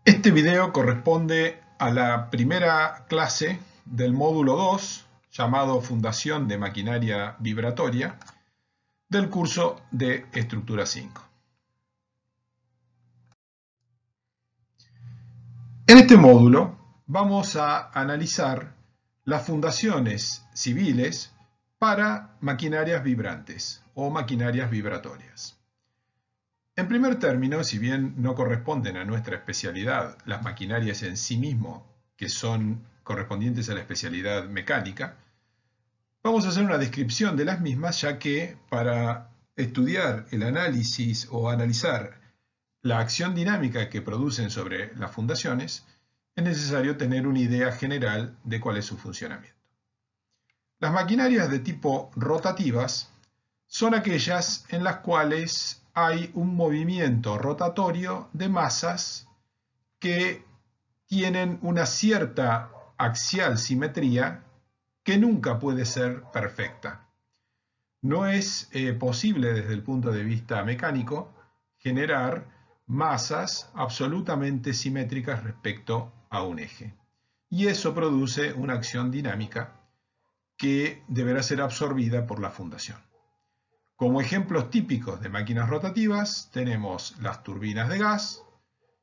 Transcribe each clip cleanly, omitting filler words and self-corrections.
Este video corresponde a la primera clase del módulo 2, llamado Fundación de Maquinaria Vibratoria, del curso de Estructura 5. En este módulo vamos a analizar las fundaciones civiles para maquinarias vibrantes o maquinarias vibratorias. En primer término, si bien no corresponden a nuestra especialidad las maquinarias en sí mismo, que son correspondientes a la especialidad mecánica, vamos a hacer una descripción de las mismas, ya que para estudiar el análisis o analizar la acción dinámica que producen sobre las fundaciones, es necesario tener una idea general de cuál es su funcionamiento. Las maquinarias de tipo rotativas son aquellas en las cuales hay un movimiento rotatorio de masas que tienen una cierta axial simetría que nunca puede ser perfecta. No es posible desde el punto de vista mecánico generar masas absolutamente simétricas respecto a un eje. Y eso produce una acción dinámica que deberá ser absorbida por la fundación. Como ejemplos típicos de máquinas rotativas tenemos las turbinas de gas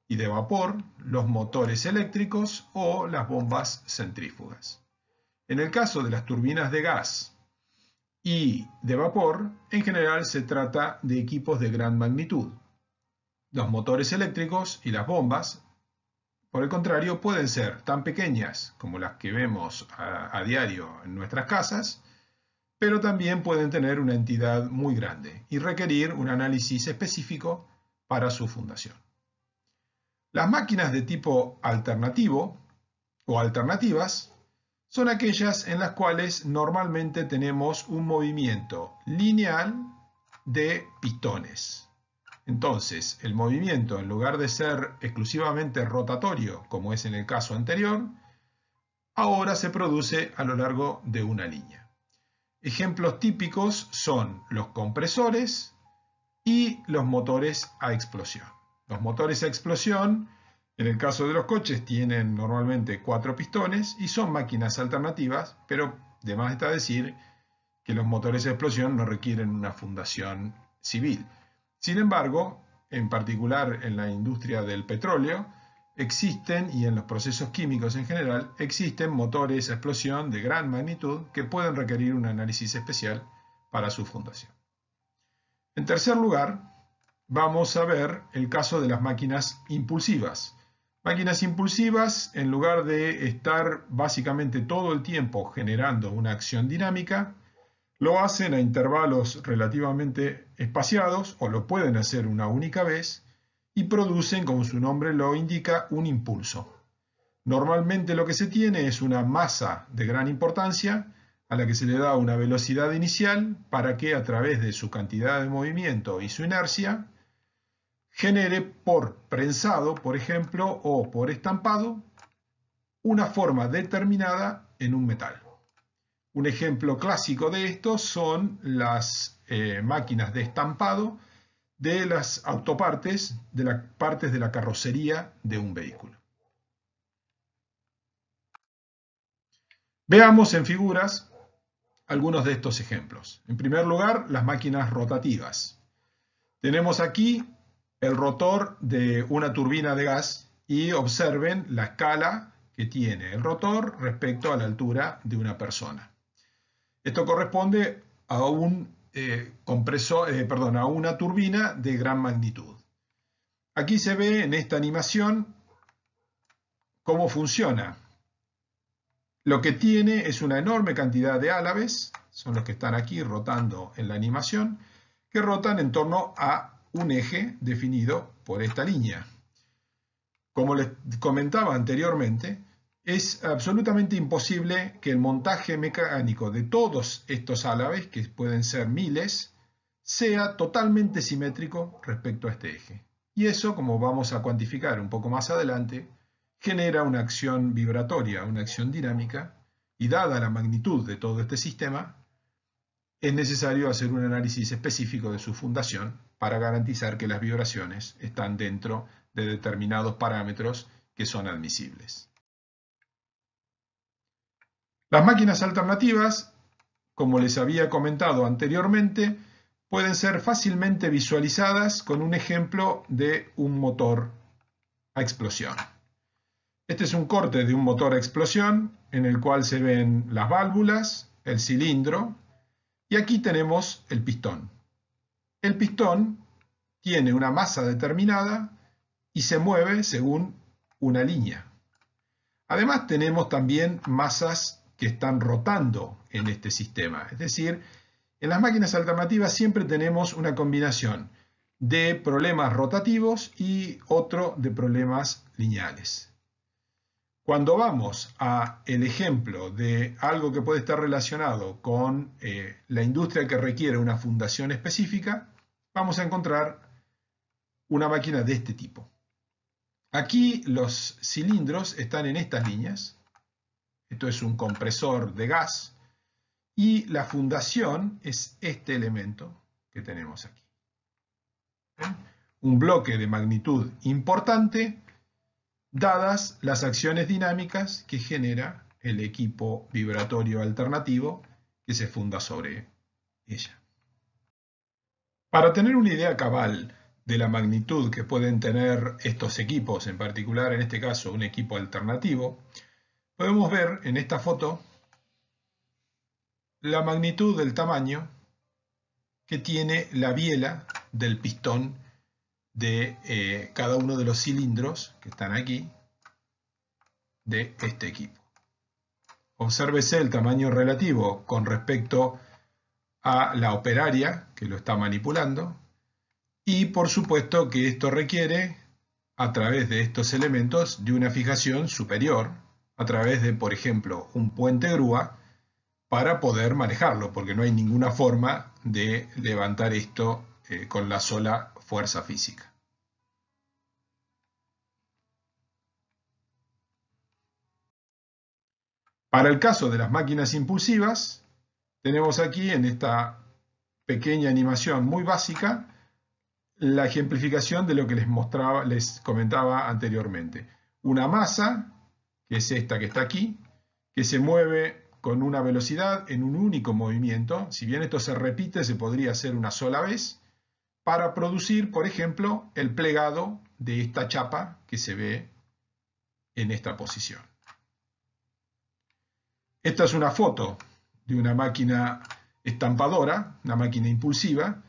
y de vapor, los motores eléctricos o las bombas centrífugas. En el caso de las turbinas de gas y de vapor, en general se trata de equipos de gran magnitud. Los motores eléctricos y las bombas, por el contrario, pueden ser tan pequeñas como las que vemos a diario en nuestras casas, pero también pueden tener una entidad muy grande y requerir un análisis específico para su fundación. Las máquinas de tipo alternativo o alternativas son aquellas en las cuales normalmente tenemos un movimiento lineal de pistones. Entonces, el movimiento, en lugar de ser exclusivamente rotatorio, como es en el caso anterior, ahora se produce a lo largo de una línea. Ejemplos típicos son los compresores y los motores a explosión. Los motores a explosión, en el caso de los coches, tienen normalmente 4 pistones y son máquinas alternativas, pero de más está decir que los motores a explosión no requieren una fundación civil. Sin embargo, en particular en la industria del petróleo, existen, y en los procesos químicos en general, existen motores a explosión de gran magnitud que pueden requerir un análisis especial para su fundación. En tercer lugar, vamos a ver el caso de las máquinas impulsivas. Máquinas impulsivas, en lugar de estar básicamente todo el tiempo generando una acción dinámica, lo hacen a intervalos relativamente espaciados o lo pueden hacer una única vez y producen, como su nombre lo indica, un impulso. Normalmente lo que se tiene es una masa de gran importancia a la que se le da una velocidad inicial para que a través de su cantidad de movimiento y su inercia genere por prensado, por ejemplo, o por estampado, una forma determinada en un metal. Un ejemplo clásico de esto son las máquinas de estampado de las autopartes, de las partes de la carrocería de un vehículo. Veamos en figuras algunos de estos ejemplos. En primer lugar, las máquinas rotativas. Tenemos aquí el rotor de una turbina de gas y observen la escala que tiene el rotor respecto a la altura de una persona. Esto corresponde a a una turbina de gran magnitud. Aquí se ve en esta animación cómo funciona. Lo que tiene es una enorme cantidad de álabes, son los que están aquí rotando en la animación, que rotan en torno a un eje definido por esta línea. Como les comentaba anteriormente, es absolutamente imposible que el montaje mecánico de todos estos álabes, que pueden ser miles, sea totalmente simétrico respecto a este eje. Y eso, como vamos a cuantificar un poco más adelante, genera una acción vibratoria, una acción dinámica, y dada la magnitud de todo este sistema, es necesario hacer un análisis específico de su fundación para garantizar que las vibraciones están dentro de determinados parámetros que son admisibles. Las máquinas alternativas, como les había comentado anteriormente, pueden ser fácilmente visualizadas con un ejemplo de un motor a explosión. Este es un corte de un motor a explosión en el cual se ven las válvulas, el cilindro y aquí tenemos el pistón. El pistón tiene una masa determinada y se mueve según una línea. Además tenemos también masas que están rotando en este sistema. Es decir, en las máquinas alternativas siempre tenemos una combinación de problemas rotativos y otro de problemas lineales. Cuando vamos al ejemplo de algo que puede estar relacionado con la industria que requiere una fundación específica, vamos a encontrar una máquina de este tipo. Aquí los cilindros están en estas líneas. Esto es un compresor de gas y la fundación es este elemento que tenemos aquí. ¿Ven? Un bloque de magnitud importante dadas las acciones dinámicas que genera el equipo vibratorio alternativo que se funda sobre ella. Para tener una idea cabal de la magnitud que pueden tener estos equipos, en particular en este caso un equipo alternativo, podemos ver en esta foto la magnitud del tamaño que tiene la biela del pistón de cada uno de los cilindros que están aquí de este equipo. Obsérvese el tamaño relativo con respecto a la operaria que lo está manipulando y por supuesto que esto requiere a través de estos elementos de una fijación superior a través de, por ejemplo, un puente grúa para poder manejarlo, porque no hay ninguna forma de levantar esto con la sola fuerza física. Para el caso de las máquinas impulsivas, tenemos aquí en esta pequeña animación muy básica la ejemplificación de lo que les comentaba anteriormente. Una masa, que es esta que está aquí, que se mueve con una velocidad en un único movimiento. Si bien esto se repite, se podría hacer una sola vez para producir, por ejemplo, el plegado de esta chapa que se ve en esta posición. Esta es una foto de una máquina estampadora, una máquina impulsiva,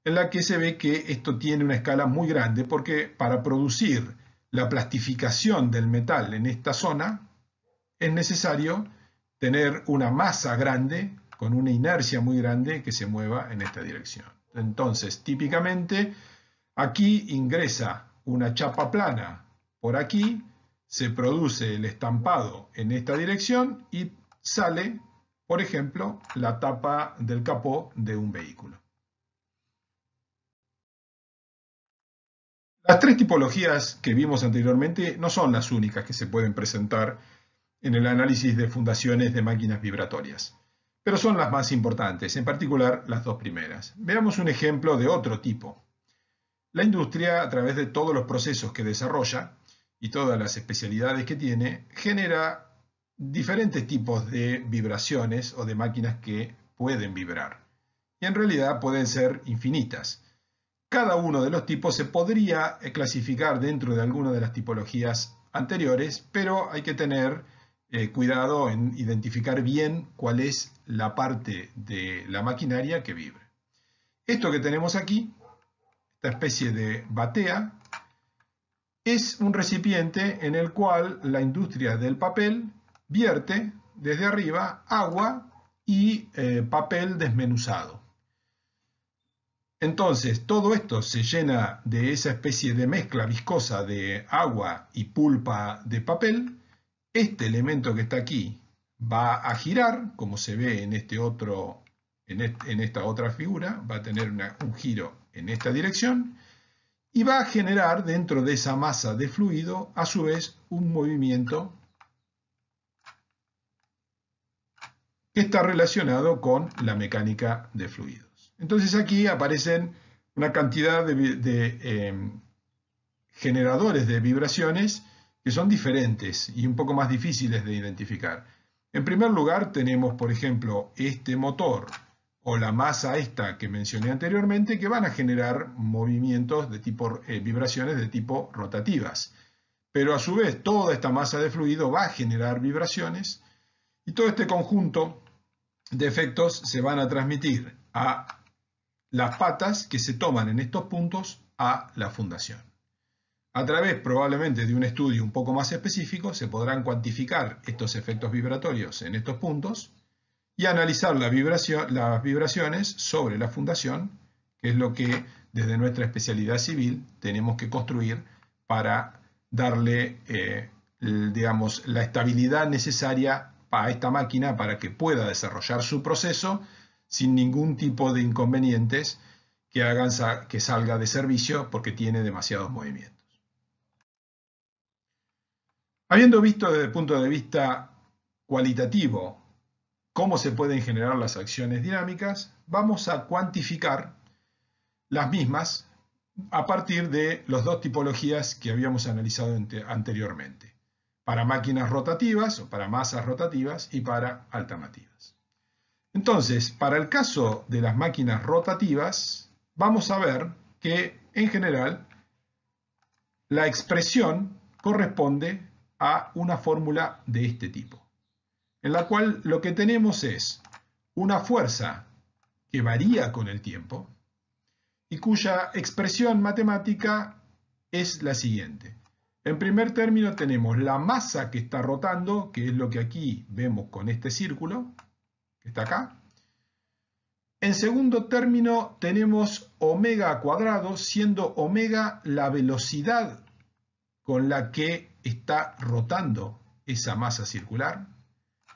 en la que se ve que esto tiene una escala muy grande porque para producir la plastificación del metal en esta zona es necesario tener una masa grande con una inercia muy grande que se mueva en esta dirección. Entonces, típicamente, aquí ingresa una chapa plana por aquí, se produce el estampado en esta dirección y sale, por ejemplo, la tapa del capó de un vehículo. Las tres tipologías que vimos anteriormente no son las únicas que se pueden presentar en el análisis de fundaciones de máquinas vibratorias, pero son las más importantes, en particular las dos primeras. Veamos un ejemplo de otro tipo. La industria, a través de todos los procesos que desarrolla y todas las especialidades que tiene, genera diferentes tipos de vibraciones o de máquinas que pueden vibrar. Y en realidad pueden ser infinitas. Cada uno de los tipos se podría clasificar dentro de alguna de las tipologías anteriores, pero hay que tener cuidado en identificar bien cuál es la parte de la maquinaria que vibre. Esto que tenemos aquí, esta especie de batea, es un recipiente en el cual la industria del papel vierte desde arriba agua y papel desmenuzado. Entonces, todo esto se llena de esa especie de mezcla viscosa de agua y pulpa de papel. Este elemento que está aquí va a girar, como se ve en esta otra figura, va a tener un giro en esta dirección y va a generar dentro de esa masa de fluido, a su vez, un movimiento que está relacionado con la mecánica de fluidos. Entonces aquí aparecen una cantidad de generadores de vibraciones que son diferentes y un poco más difíciles de identificar. En primer lugar tenemos, por ejemplo, este motor o la masa esta que mencioné anteriormente, que van a generar movimientos de tipo, vibraciones de tipo rotativas. Pero a su vez toda esta masa de fluido va a generar vibraciones y todo este conjunto de efectos se van a transmitir a las patas que se toman en estos puntos a la fundación. A través probablemente de un estudio un poco más específico se podrán cuantificar estos efectos vibratorios en estos puntos y analizar las vibraciones sobre la fundación, que es lo que desde nuestra especialidad civil tenemos que construir para darle, digamos, la estabilidad necesaria a esta máquina para que pueda desarrollar su proceso sin ningún tipo de inconvenientes que hagan que salga de servicio porque tiene demasiados movimientos. Habiendo visto desde el punto de vista cualitativo cómo se pueden generar las acciones dinámicas, vamos a cuantificar las mismas a partir de las dos tipologías que habíamos analizado anteriormente, para máquinas rotativas o para masas rotativas y para alternativas. Entonces, para el caso de las máquinas rotativas, vamos a ver que en general la expresión corresponde a una fórmula de este tipo, en la cual lo que tenemos es una fuerza que varía con el tiempo y cuya expresión matemática es la siguiente. En primer término tenemos la masa que está rotando, que es lo que aquí vemos con este círculo, que está acá. En segundo término tenemos omega cuadrado, siendo omega la velocidad con la que está rotando esa masa circular.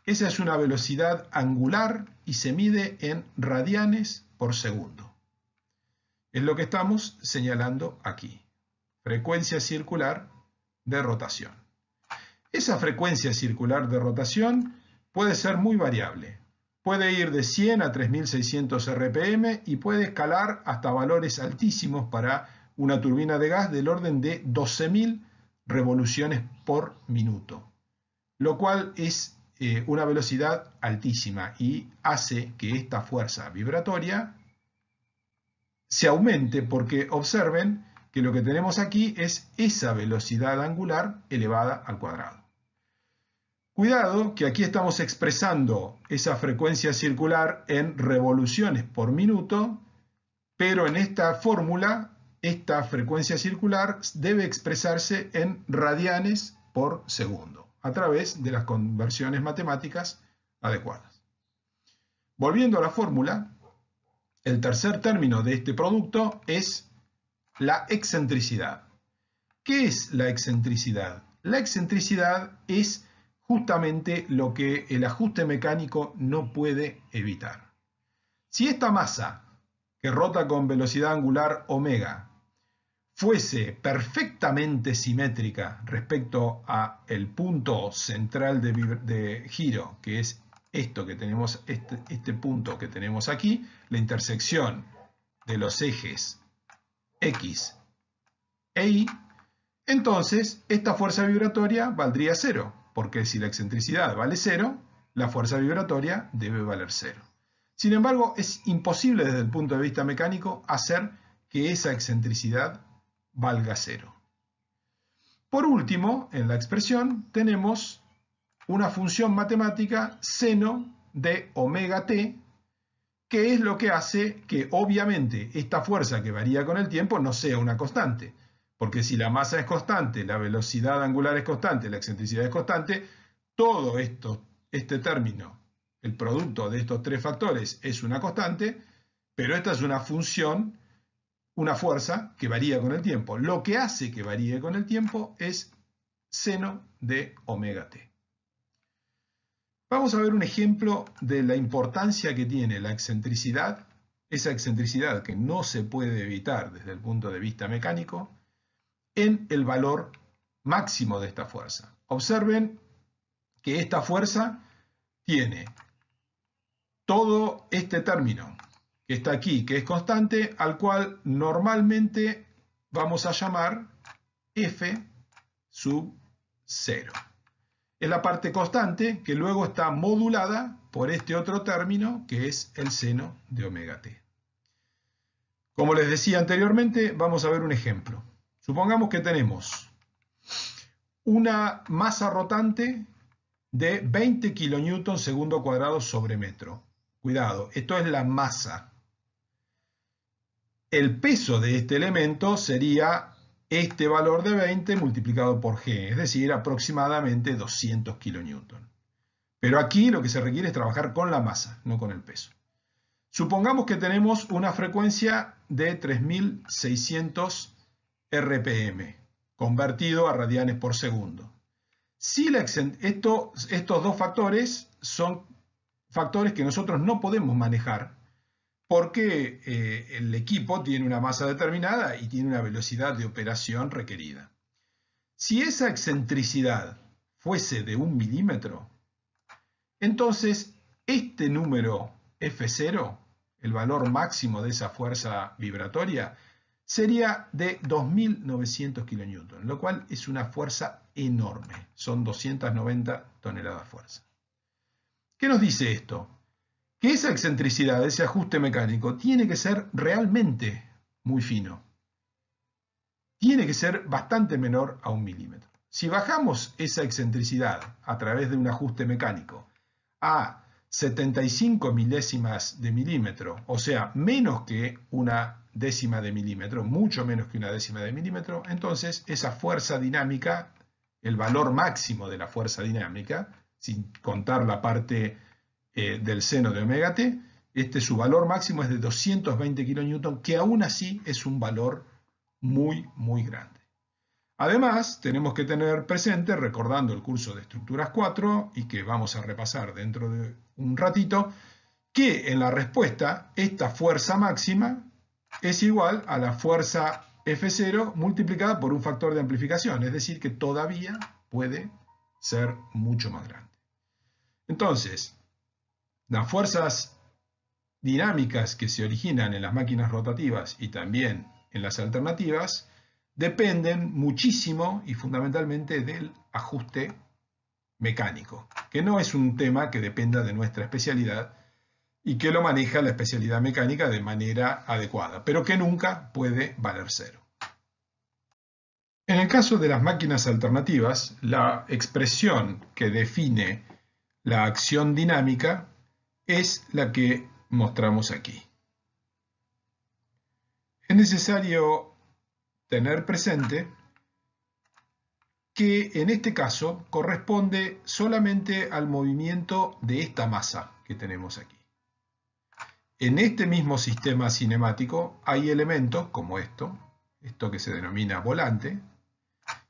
Esa es una velocidad angular y se mide en radianes por segundo. Es lo que estamos señalando aquí. Frecuencia circular de rotación. Esa frecuencia circular de rotación puede ser muy variable. Puede ir de 100 a 3600 RPM y puede escalar hasta valores altísimos para una turbina de gas del orden de 12.000 revoluciones por minuto, lo cual es una velocidad altísima y hace que esta fuerza vibratoria se aumente porque observen que lo que tenemos aquí es esa velocidad angular elevada al cuadrado. Cuidado que aquí estamos expresando esa frecuencia circular en revoluciones por minuto, pero en esta fórmula esta frecuencia circular debe expresarse en radianes por segundo, a través de las conversiones matemáticas adecuadas. Volviendo a la fórmula, el tercer término de este producto es la excentricidad. ¿Qué es la excentricidad? La excentricidad es justamente lo que el ajuste mecánico no puede evitar. Si esta masa, que rota con velocidad angular omega, fuese perfectamente simétrica respecto a el punto central de giro, que es esto que tenemos, este punto que tenemos aquí, la intersección de los ejes X e Y, entonces esta fuerza vibratoria valdría 0, porque si la excentricidad vale 0, la fuerza vibratoria debe valer 0. Sin embargo, es imposible desde el punto de vista mecánico hacer que esa excentricidad valga 0. Por último, en la expresión tenemos una función matemática seno de omega t, que es lo que hace que obviamente esta fuerza que varía con el tiempo no sea una constante, porque si la masa es constante, la velocidad angular es constante, la excentricidad es constante, todo este término, el producto de estos tres factores es una constante, pero esta es una función, una fuerza que varía con el tiempo. Lo que hace que varíe con el tiempo es seno de omega t. Vamos a ver un ejemplo de la importancia que tiene la excentricidad, esa excentricidad que no se puede evitar desde el punto de vista mecánico, en el valor máximo de esta fuerza. Observen que esta fuerza tiene todo este término que está aquí, que es constante, al cual normalmente vamos a llamar F sub 0. Es la parte constante que luego está modulada por este otro término que es el seno de omega t. Como les decía anteriormente, vamos a ver un ejemplo. Supongamos que tenemos una masa rotante de 20 kN segundo cuadrado sobre metro. Cuidado, esto es la masa. El peso de este elemento sería este valor de 20 multiplicado por g, es decir, aproximadamente 200 kN. Pero aquí lo que se requiere es trabajar con la masa, no con el peso. Supongamos que tenemos una frecuencia de 3600 RPM, convertido a radianes por segundo. Si estos dos factores son factores que nosotros no podemos manejar porque el equipo tiene una masa determinada y tiene una velocidad de operación requerida. Si esa excentricidad fuese de 1 milímetro, entonces este número F0, el valor máximo de esa fuerza vibratoria, sería de 2900 kN, lo cual es una fuerza enorme, son 290 toneladas fuerza. ¿Qué nos dice esto? Que esa excentricidad, ese ajuste mecánico, tiene que ser realmente muy fino. Tiene que ser bastante menor a 1 milímetro. Si bajamos esa excentricidad a través de un ajuste mecánico a 75 milésimas de milímetro, o sea, menos que una décima de milímetro, mucho menos que una décima de milímetro, entonces esa fuerza dinámica, el valor máximo de la fuerza dinámica, sin contar la parte del seno de omega t, su valor máximo es de 220 kN, que aún así es un valor muy, muy grande. Además, tenemos que tener presente, recordando el curso de estructuras 4, y que vamos a repasar dentro de un ratito, que en la respuesta esta fuerza máxima es igual a la fuerza F0 multiplicada por un factor de amplificación, es decir, que todavía puede ser mucho más grande. Entonces, las fuerzas dinámicas que se originan en las máquinas rotativas y también en las alternativas dependen muchísimo y fundamentalmente del ajuste mecánico, que no es un tema que dependa de nuestra especialidad y que lo maneja la especialidad mecánica de manera adecuada, pero que nunca puede valer cero. En el caso de las máquinas alternativas, la expresión que define la acción dinámica es la que mostramos aquí. Es necesario tener presente que en este caso corresponde solamente al movimiento de esta masa que tenemos aquí. En este mismo sistema cinemático hay elementos como esto que se denomina volante,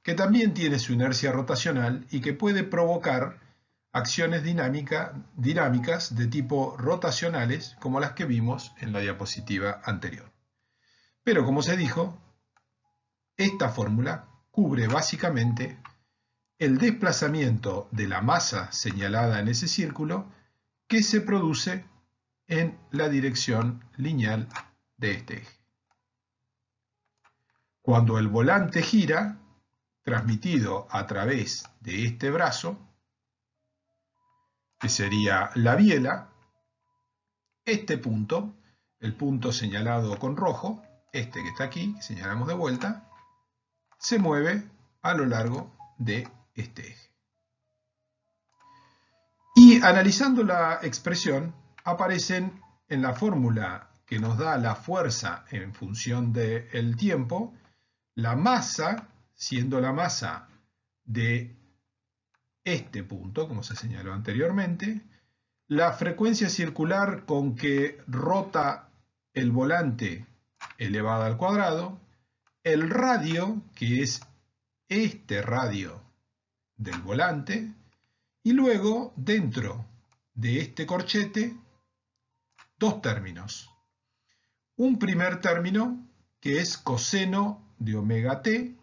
que también tiene su inercia rotacional y que puede provocar acciones dinámicas de tipo rotacionales como las que vimos en la diapositiva anterior. Pero como se dijo, esta fórmula cubre básicamente el desplazamiento de la masa señalada en ese círculo que se produce en la dirección lineal de este eje. Cuando el volante gira, transmitido a través de este brazo, que sería la biela, este punto, el punto señalado con rojo, este que está aquí, señalamos de vuelta, se mueve a lo largo de este eje. Y analizando la expresión, aparecen en la fórmula que nos da la fuerza en función del tiempo, la masa, siendo la masa de este punto, como se señaló anteriormente, la frecuencia circular con que rota el volante elevada al cuadrado, el radio, que es este radio del volante, y luego dentro de este corchete dos términos. Un primer término que es coseno de omega t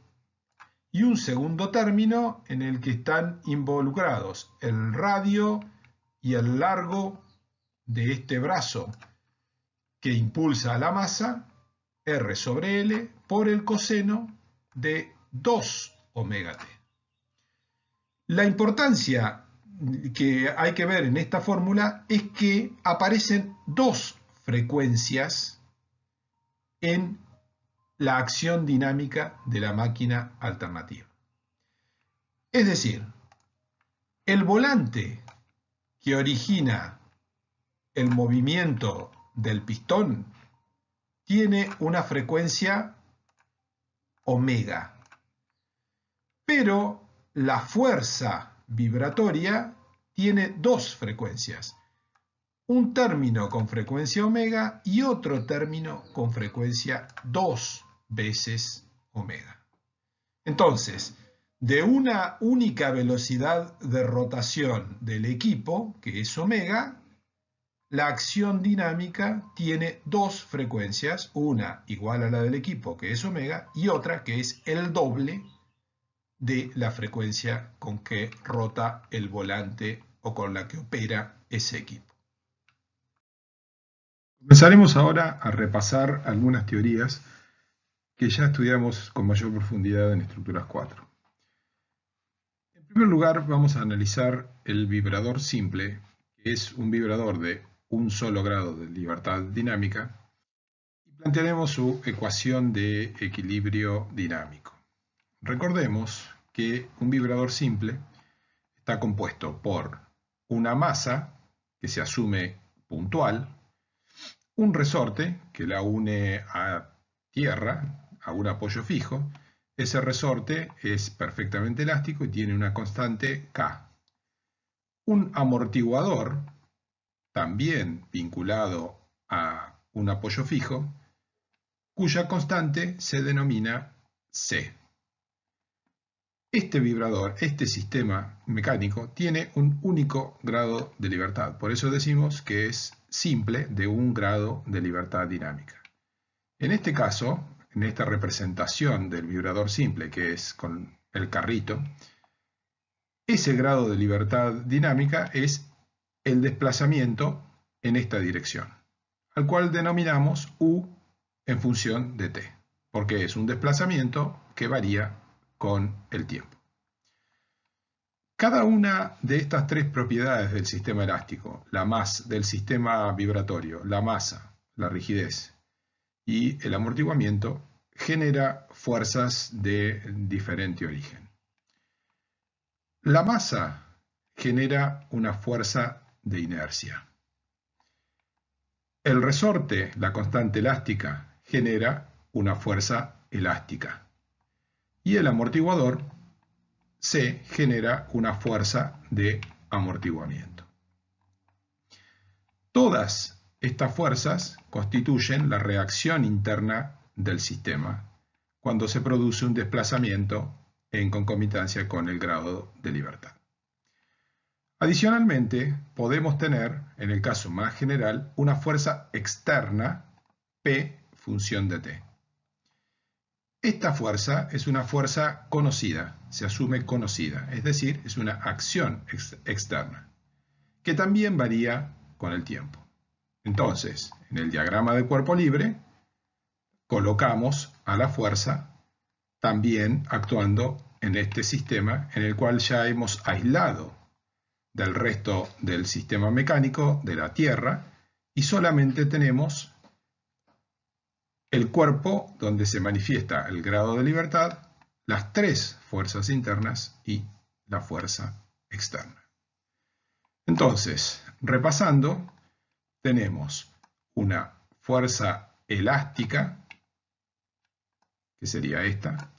y un segundo término en el que están involucrados el radio y el largo de este brazo que impulsa a la masa, R sobre L, por el coseno de 2 omega t. La importancia que hay que ver en esta fórmula es que aparecen dos frecuencias en la acción dinámica de la máquina alternativa. Es decir, el volante que origina el movimiento del pistón tiene una frecuencia omega, pero la fuerza vibratoria tiene dos frecuencias, un término con frecuencia omega y otro término con frecuencia 2 veces omega. Entonces, de una única velocidad de rotación del equipo, que es omega, la acción dinámica tiene dos frecuencias, una igual a la del equipo, que es omega, y otra que es el doble de la frecuencia con que rota el volante o con la que opera ese equipo. Comenzaremos ahora a repasar algunas teorías que ya estudiamos con mayor profundidad en estructuras 4. En primer lugar, vamos a analizar el vibrador simple, que es un vibrador de un solo grado de libertad dinámica, y plantearemos su ecuación de equilibrio dinámico. Recordemos que un vibrador simple está compuesto por una masa que se asume puntual, un resorte que la une a tierra, a un apoyo fijo. Ese resorte es perfectamente elástico y tiene una constante K. Un amortiguador, también vinculado a un apoyo fijo, cuya constante se denomina C. Este vibrador, este sistema mecánico, tiene un único grado de libertad. Por eso decimos que es simple de un grado de libertad dinámica. En este caso, en esta representación del vibrador simple, que es con el carrito, ese grado de libertad dinámica es el desplazamiento en esta dirección, al cual denominamos U en función de t, porque es un desplazamiento que varía con el tiempo. Cada una de estas tres propiedades del sistema elástico, del sistema vibratorio, la masa, la rigidez y el amortiguamiento, genera fuerzas de diferente origen. La masa genera una fuerza de inercia. El resorte, la constante elástica, genera una fuerza elástica. Y el amortiguador, C, genera una fuerza de amortiguamiento. Todas estas fuerzas constituyen la reacción interna del sistema cuando se produce un desplazamiento en concomitancia con el grado de libertad. Adicionalmente, podemos tener, en el caso más general, una fuerza externa, P función de t. Esta fuerza es una fuerza conocida, se asume conocida, es decir, es una acción externa, que también varía con el tiempo. Entonces, en el diagrama de cuerpo libre, colocamos a la fuerza también actuando en este sistema en el cual ya hemos aislado del resto del sistema mecánico de la Tierra y solamente tenemos el cuerpo donde se manifiesta el grado de libertad, las tres fuerzas internas y la fuerza externa. Entonces, repasando, tenemos una fuerza elástica, que sería esta,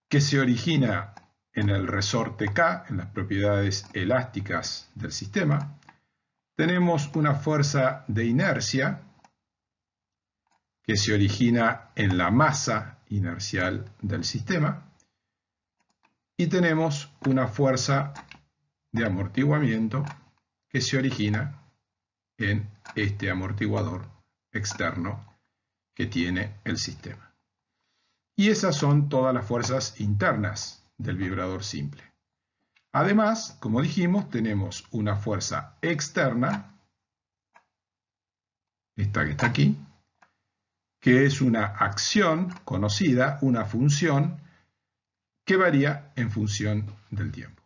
que se origina en el resorte K, en las propiedades elásticas del sistema. Tenemos una fuerza de inercia que se origina en la masa inercial del sistema. Y tenemos una fuerza de amortiguamiento que se origina en este amortiguador externo que tiene el sistema. Y esas son todas las fuerzas internas del vibrador simple. Además, como dijimos, tenemos una fuerza externa, esta que está aquí, que es una acción conocida, una función que varía en función del tiempo.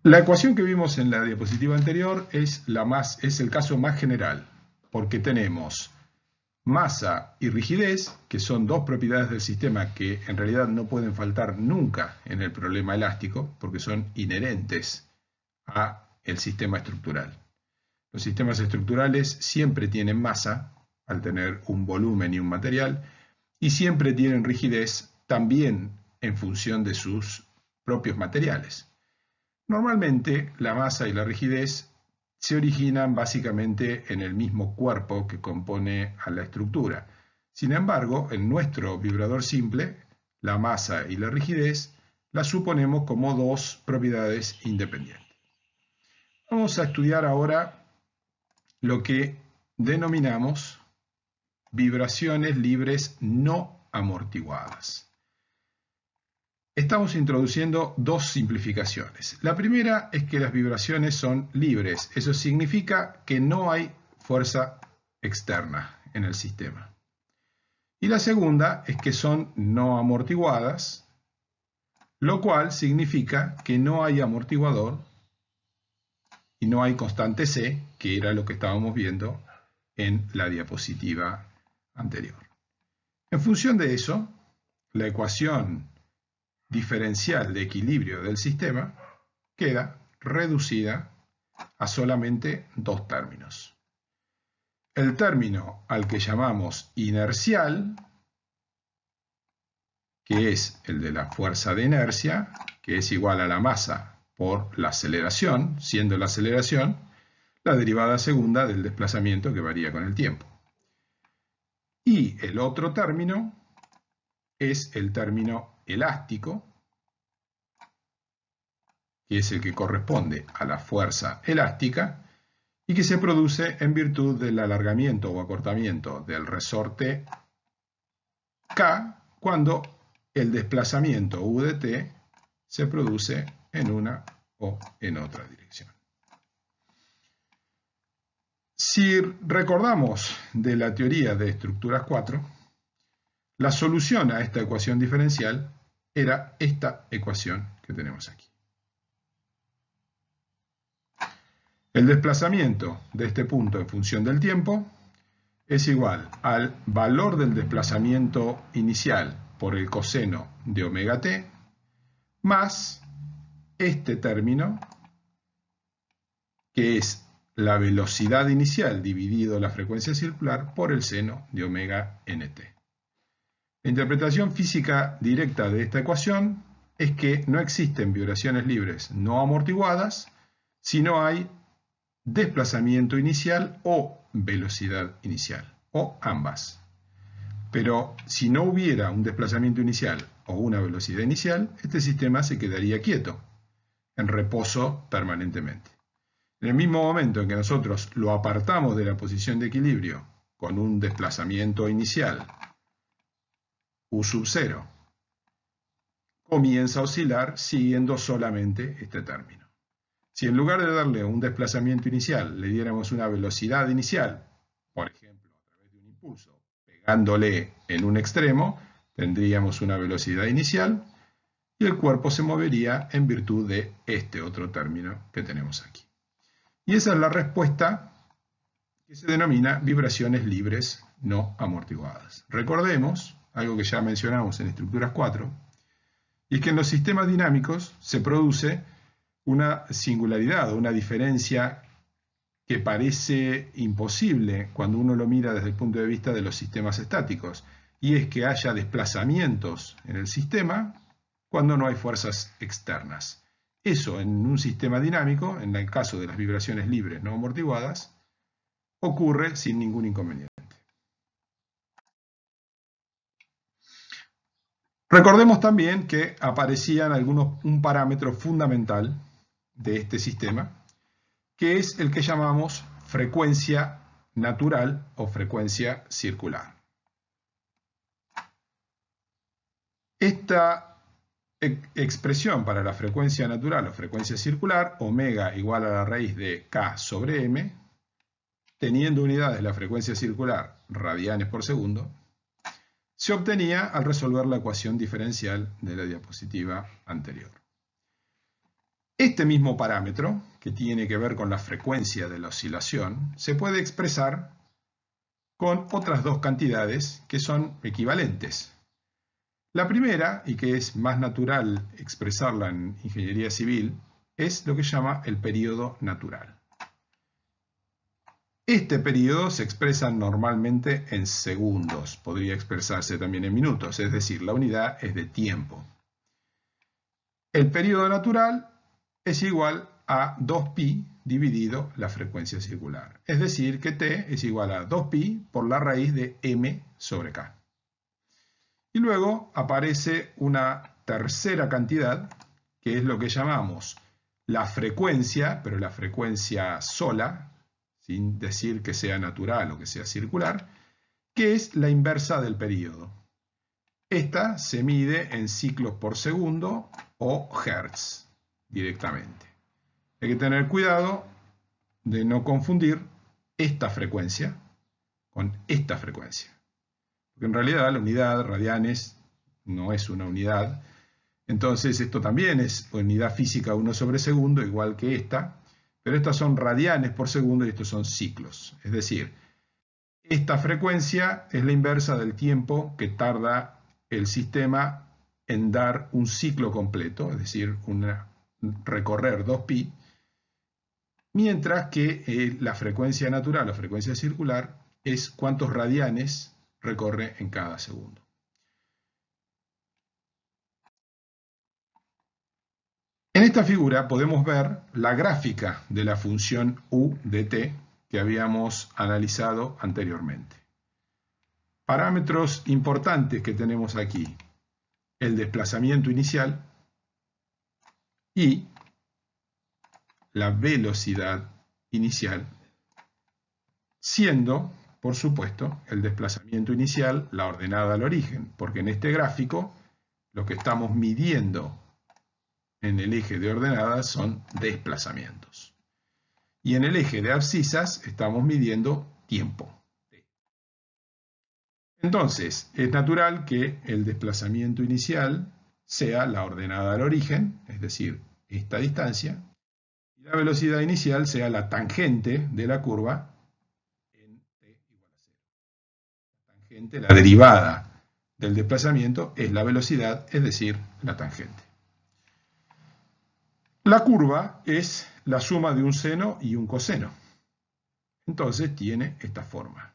La ecuación que vimos en la diapositiva anterior es el caso más general, porque tenemos masa y rigidez, que son dos propiedades del sistema que en realidad no pueden faltar nunca en el problema elástico, porque son inherentes al sistema estructural. Los sistemas estructurales siempre tienen masa, al tener un volumen y un material, y siempre tienen rigidez también en función de sus propios materiales. Normalmente la masa y la rigidez se originan básicamente en el mismo cuerpo que compone a la estructura. Sin embargo, en nuestro vibrador simple, la masa y la rigidez las suponemos como dos propiedades independientes. Vamos a estudiar ahora lo que denominamos vibraciones libres no amortiguadas. Estamos introduciendo dos simplificaciones. La primera es que las vibraciones son libres. Eso significa que no hay fuerza externa en el sistema. Y la segunda es que son no amortiguadas, lo cual significa que no hay amortiguador y no hay constante C, que era lo que estábamos viendo en la diapositiva anterior. En función de eso, la ecuación diferencial de equilibrio del sistema queda reducida a solamente dos términos. El término al que llamamos inercial, que es el de la fuerza de inercia, que es igual a la masa por la aceleración, siendo la aceleración la derivada segunda del desplazamiento que varía con el tiempo. Y el otro término es el término elástico, que es el que corresponde a la fuerza elástica y que se produce en virtud del alargamiento o acortamiento del resorte K cuando el desplazamiento u de t se produce en una o en otra dirección. Si recordamos de la teoría de estructuras 4, la solución a esta ecuación diferencial era esta ecuación que tenemos aquí. El desplazamiento de este punto en función del tiempo es igual al valor del desplazamiento inicial por el coseno de omega t más este término, que es la velocidad inicial dividido la frecuencia circular por el seno de omega nt. La interpretación física directa de esta ecuación es que no existen vibraciones libres no amortiguadas si no hay desplazamiento inicial o velocidad inicial, o ambas. Pero si no hubiera un desplazamiento inicial o una velocidad inicial, este sistema se quedaría quieto, en reposo permanentemente. En el mismo momento en que nosotros lo apartamos de la posición de equilibrio con un desplazamiento inicial U sub 0, comienza a oscilar siguiendo solamente este término. Si en lugar de darle un desplazamiento inicial le diéramos una velocidad inicial, por ejemplo a través de un impulso, pegándole en un extremo, tendríamos una velocidad inicial y el cuerpo se movería en virtud de este otro término que tenemos aquí. Y esa es la respuesta que se denomina vibraciones libres no amortiguadas. Recordemos, algo que ya mencionamos en estructuras 4, y es que en los sistemas dinámicos se produce una singularidad, una diferencia que parece imposible cuando uno lo mira desde el punto de vista de los sistemas estáticos, y es que haya desplazamientos en el sistema cuando no hay fuerzas externas. Eso en un sistema dinámico, en el caso de las vibraciones libres no amortiguadas, ocurre sin ningún inconveniente. Recordemos también que aparecían un parámetro fundamental de este sistema, que es el que llamamos frecuencia natural o frecuencia circular. Esta expresión para la frecuencia natural o frecuencia circular, omega igual a la raíz de k sobre m, teniendo unidad de la frecuencia circular, radianes por segundo, se obtenía al resolver la ecuación diferencial de la diapositiva anterior. Este mismo parámetro, que tiene que ver con la frecuencia de la oscilación, se puede expresar con otras dos cantidades que son equivalentes. La primera, y que es más natural expresarla en ingeniería civil, es lo que se llama el período natural. Este período se expresa normalmente en segundos, podría expresarse también en minutos, es decir, la unidad es de tiempo. El período natural es igual a 2pi dividido la frecuencia circular, es decir, que t es igual a 2pi por la raíz de m sobre k. Y luego aparece una tercera cantidad, que es lo que llamamos la frecuencia, pero la frecuencia sola, sin decir que sea natural o que sea circular, que es la inversa del período. Esta se mide en ciclos por segundo o hertz directamente. Hay que tener cuidado de no confundir esta frecuencia con esta frecuencia. Porque en realidad la unidad, radianes, no es una unidad. Entonces esto también es unidad física 1 sobre segundo, igual que esta. Pero estas son radianes por segundo y estos son ciclos. Es decir, esta frecuencia es la inversa del tiempo que tarda el sistema en dar un ciclo completo, es decir, recorrer 2pi, mientras que la frecuencia natural o frecuencia circular es cuántos radianes recorre en cada segundo. En esta figura podemos ver la gráfica de la función u de t que habíamos analizado anteriormente. Parámetros importantes que tenemos aquí: el desplazamiento inicial y la velocidad inicial, siendo, por supuesto, el desplazamiento inicial la ordenada al origen, porque en este gráfico lo que estamos midiendo en el eje de ordenadas son desplazamientos. Y en el eje de abscisas estamos midiendo tiempo. Entonces, es natural que el desplazamiento inicial sea la ordenada al origen, es decir, esta distancia, y la velocidad inicial sea la tangente de la curva en t igual a 0. La tangente, la derivada del desplazamiento, es la velocidad, es decir, la tangente. La curva es la suma de un seno y un coseno. Entonces tiene esta forma.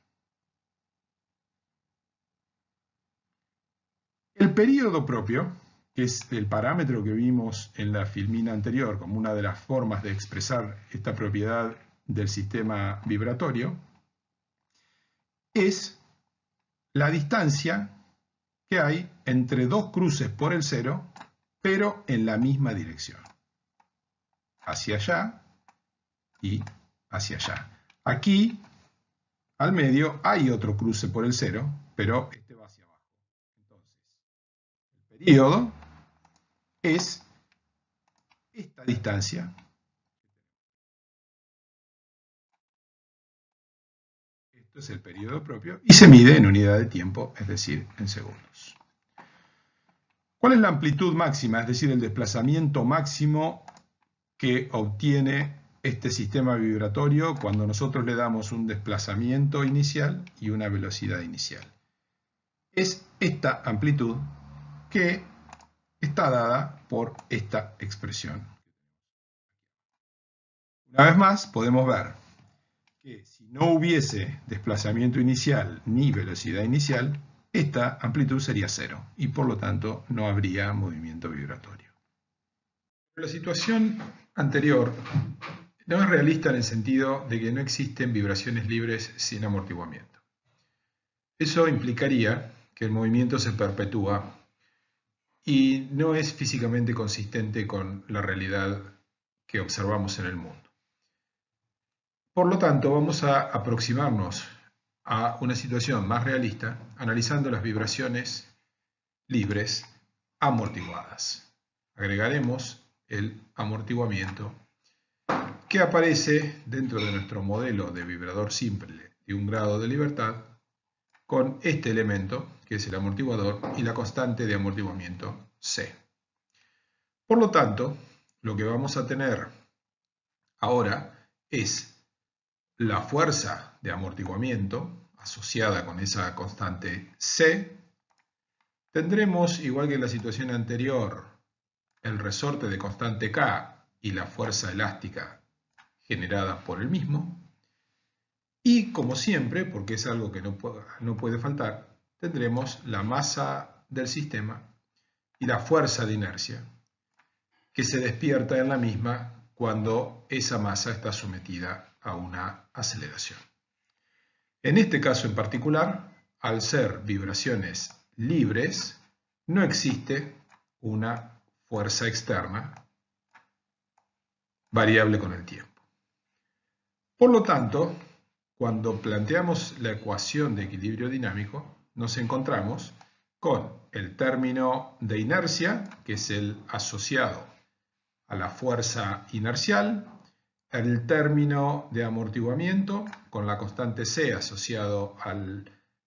El período propio, que es el parámetro que vimos en la filmina anterior como una de las formas de expresar esta propiedad del sistema vibratorio, es la distancia que hay entre dos cruces por el cero, pero en la misma dirección. Hacia allá y hacia allá. Aquí, al medio, hay otro cruce por el cero, pero este va hacia abajo. Entonces, el período es esta distancia. Esto es el período propio y se mide en unidad de tiempo, es decir, en segundos. ¿Cuál es la amplitud máxima, es decir, el desplazamiento máximo que obtiene este sistema vibratorio cuando nosotros le damos un desplazamiento inicial y una velocidad inicial? Es esta amplitud que está dada por esta expresión. Una vez más, podemos ver que si no hubiese desplazamiento inicial ni velocidad inicial, esta amplitud sería 0 y por lo tanto no habría movimiento vibratorio. La situación anterior no es realista en el sentido de que no existen vibraciones libres sin amortiguamiento. Eso implicaría que el movimiento se perpetúa y no es físicamente consistente con la realidad que observamos en el mundo. Por lo tanto, vamos a aproximarnos a una situación más realista analizando las vibraciones libres amortiguadas. Agregaremos el amortiguamiento que aparece dentro de nuestro modelo de vibrador simple de un grado de libertad con este elemento, que es el amortiguador, y la constante de amortiguamiento C. Por lo tanto, lo que vamos a tener ahora es la fuerza de amortiguamiento asociada con esa constante C. Tendremos, igual que en la situación anterior, el resorte de constante K y la fuerza elástica generada por el mismo. Y como siempre, porque es algo que no puede faltar, tendremos la masa del sistema y la fuerza de inercia que se despierta en la misma cuando esa masa está sometida a una aceleración. En este caso en particular, al ser vibraciones libres, no existe una fuerza externa variable con el tiempo. Por lo tanto, cuando planteamos la ecuación de equilibrio dinámico, nos encontramos con el término de inercia, que es el asociado a la fuerza inercial, el término de amortiguamiento, con la constante C asociado a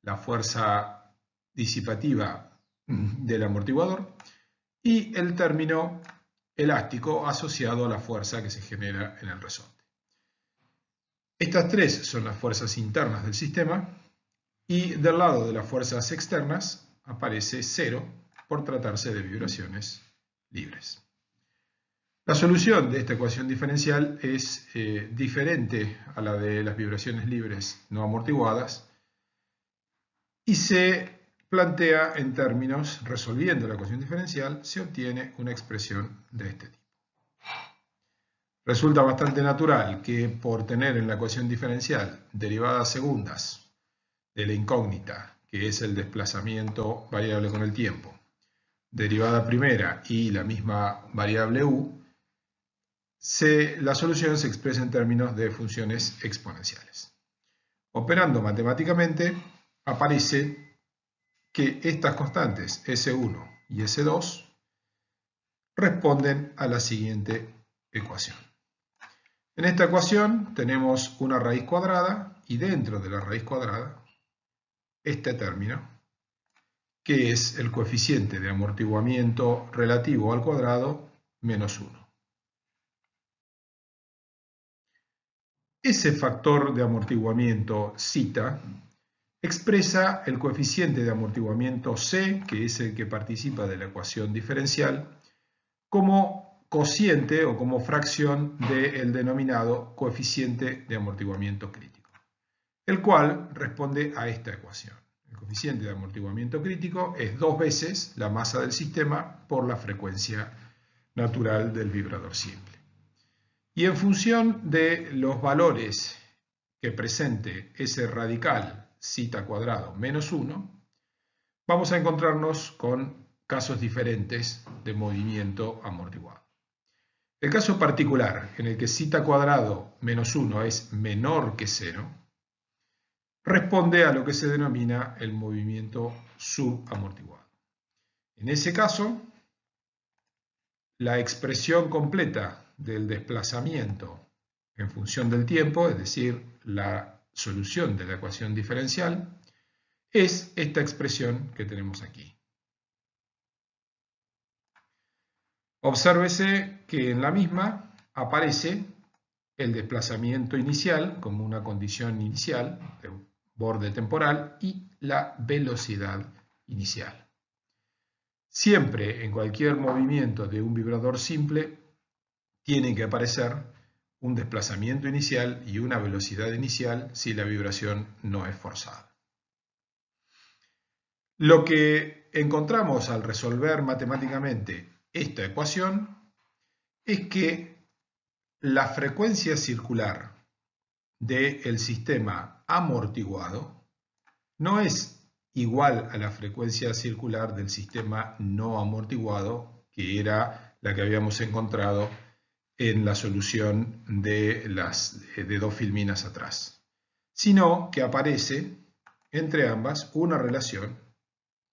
la fuerza disipativa del amortiguador, y el término elástico asociado a la fuerza que se genera en el resorte. Estas tres son las fuerzas internas del sistema y del lado de las fuerzas externas aparece 0 por tratarse de vibraciones libres. La solución de esta ecuación diferencial es diferente a la de las vibraciones libres no amortiguadas y se plantea en términos, resolviendo la ecuación diferencial, se obtiene una expresión de este tipo. Resulta bastante natural que por tener en la ecuación diferencial derivadas segundas de la incógnita, que es el desplazamiento variable con el tiempo, derivada primera y la misma variable u, la solución se expresa en términos de funciones exponenciales. Operando matemáticamente, aparece que estas constantes S1 y S2 responden a la siguiente ecuación. En esta ecuación tenemos una raíz cuadrada y dentro de la raíz cuadrada este término, que es el coeficiente de amortiguamiento relativo al cuadrado menos 1. Ese factor de amortiguamiento zeta expresa el coeficiente de amortiguamiento C, que es el que participa de la ecuación diferencial, como cociente o como fracción del denominado coeficiente de amortiguamiento crítico, el cual responde a esta ecuación. El coeficiente de amortiguamiento crítico es 2 veces la masa del sistema por la frecuencia natural del vibrador simple. Y en función de los valores que presente ese radical zeta cuadrado menos 1, vamos a encontrarnos con casos diferentes de movimiento amortiguado. El caso particular en el que zeta cuadrado menos 1 es menor que 0, responde a lo que se denomina el movimiento subamortiguado. En ese caso, la expresión completa del desplazamiento en función del tiempo, es decir, la solución de la ecuación diferencial, es esta expresión que tenemos aquí. Obsérvese que en la misma aparece el desplazamiento inicial como una condición inicial de borde temporal y la velocidad inicial. Siempre en cualquier movimiento de un vibrador simple tiene que aparecer un desplazamiento inicial y una velocidad inicial si la vibración no es forzada. Lo que encontramos al resolver matemáticamente esta ecuación es que la frecuencia circular del sistema amortiguado no es igual a la frecuencia circular del sistema no amortiguado, que era la que habíamos encontrado en la solución de dos filminas atrás, sino que aparece entre ambas una relación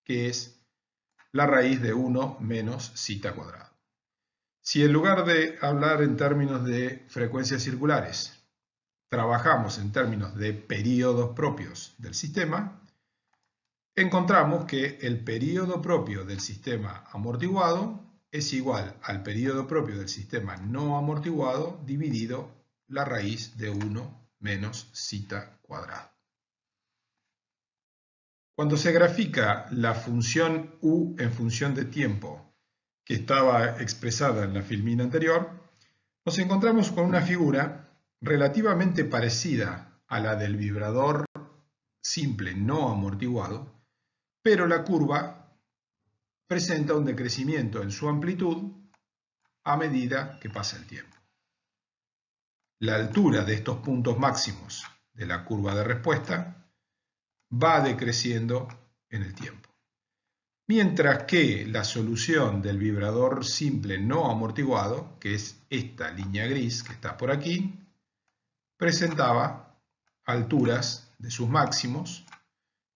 que es la raíz de 1 menos zeta cuadrado. Si en lugar de hablar en términos de frecuencias circulares, trabajamos en términos de períodos propios del sistema, encontramos que el período propio del sistema amortiguado es igual al período propio del sistema no amortiguado dividido la raíz de 1 menos zeta cuadrado. Cuando se grafica la función u en función de tiempo que estaba expresada en la filmina anterior, nos encontramos con una figura relativamente parecida a la del vibrador simple no amortiguado, pero la curva presenta un decrecimiento en su amplitud a medida que pasa el tiempo. La altura de estos puntos máximos de la curva de respuesta va decreciendo en el tiempo, mientras que la solución del vibrador simple no amortiguado, que es esta línea gris que está por aquí, presentaba alturas de sus máximos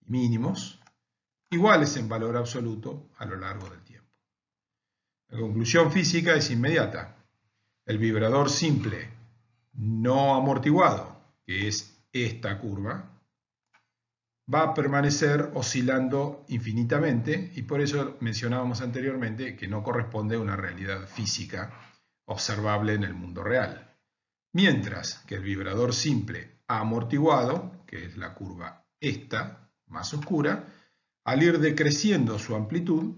y mínimos iguales en valor absoluto a lo largo del tiempo. La conclusión física es inmediata. El vibrador simple no amortiguado, que es esta curva, va a permanecer oscilando infinitamente y por eso mencionábamos anteriormente que no corresponde a una realidad física observable en el mundo real. Mientras que el vibrador simple amortiguado, que es la curva esta, más oscura, al ir decreciendo su amplitud,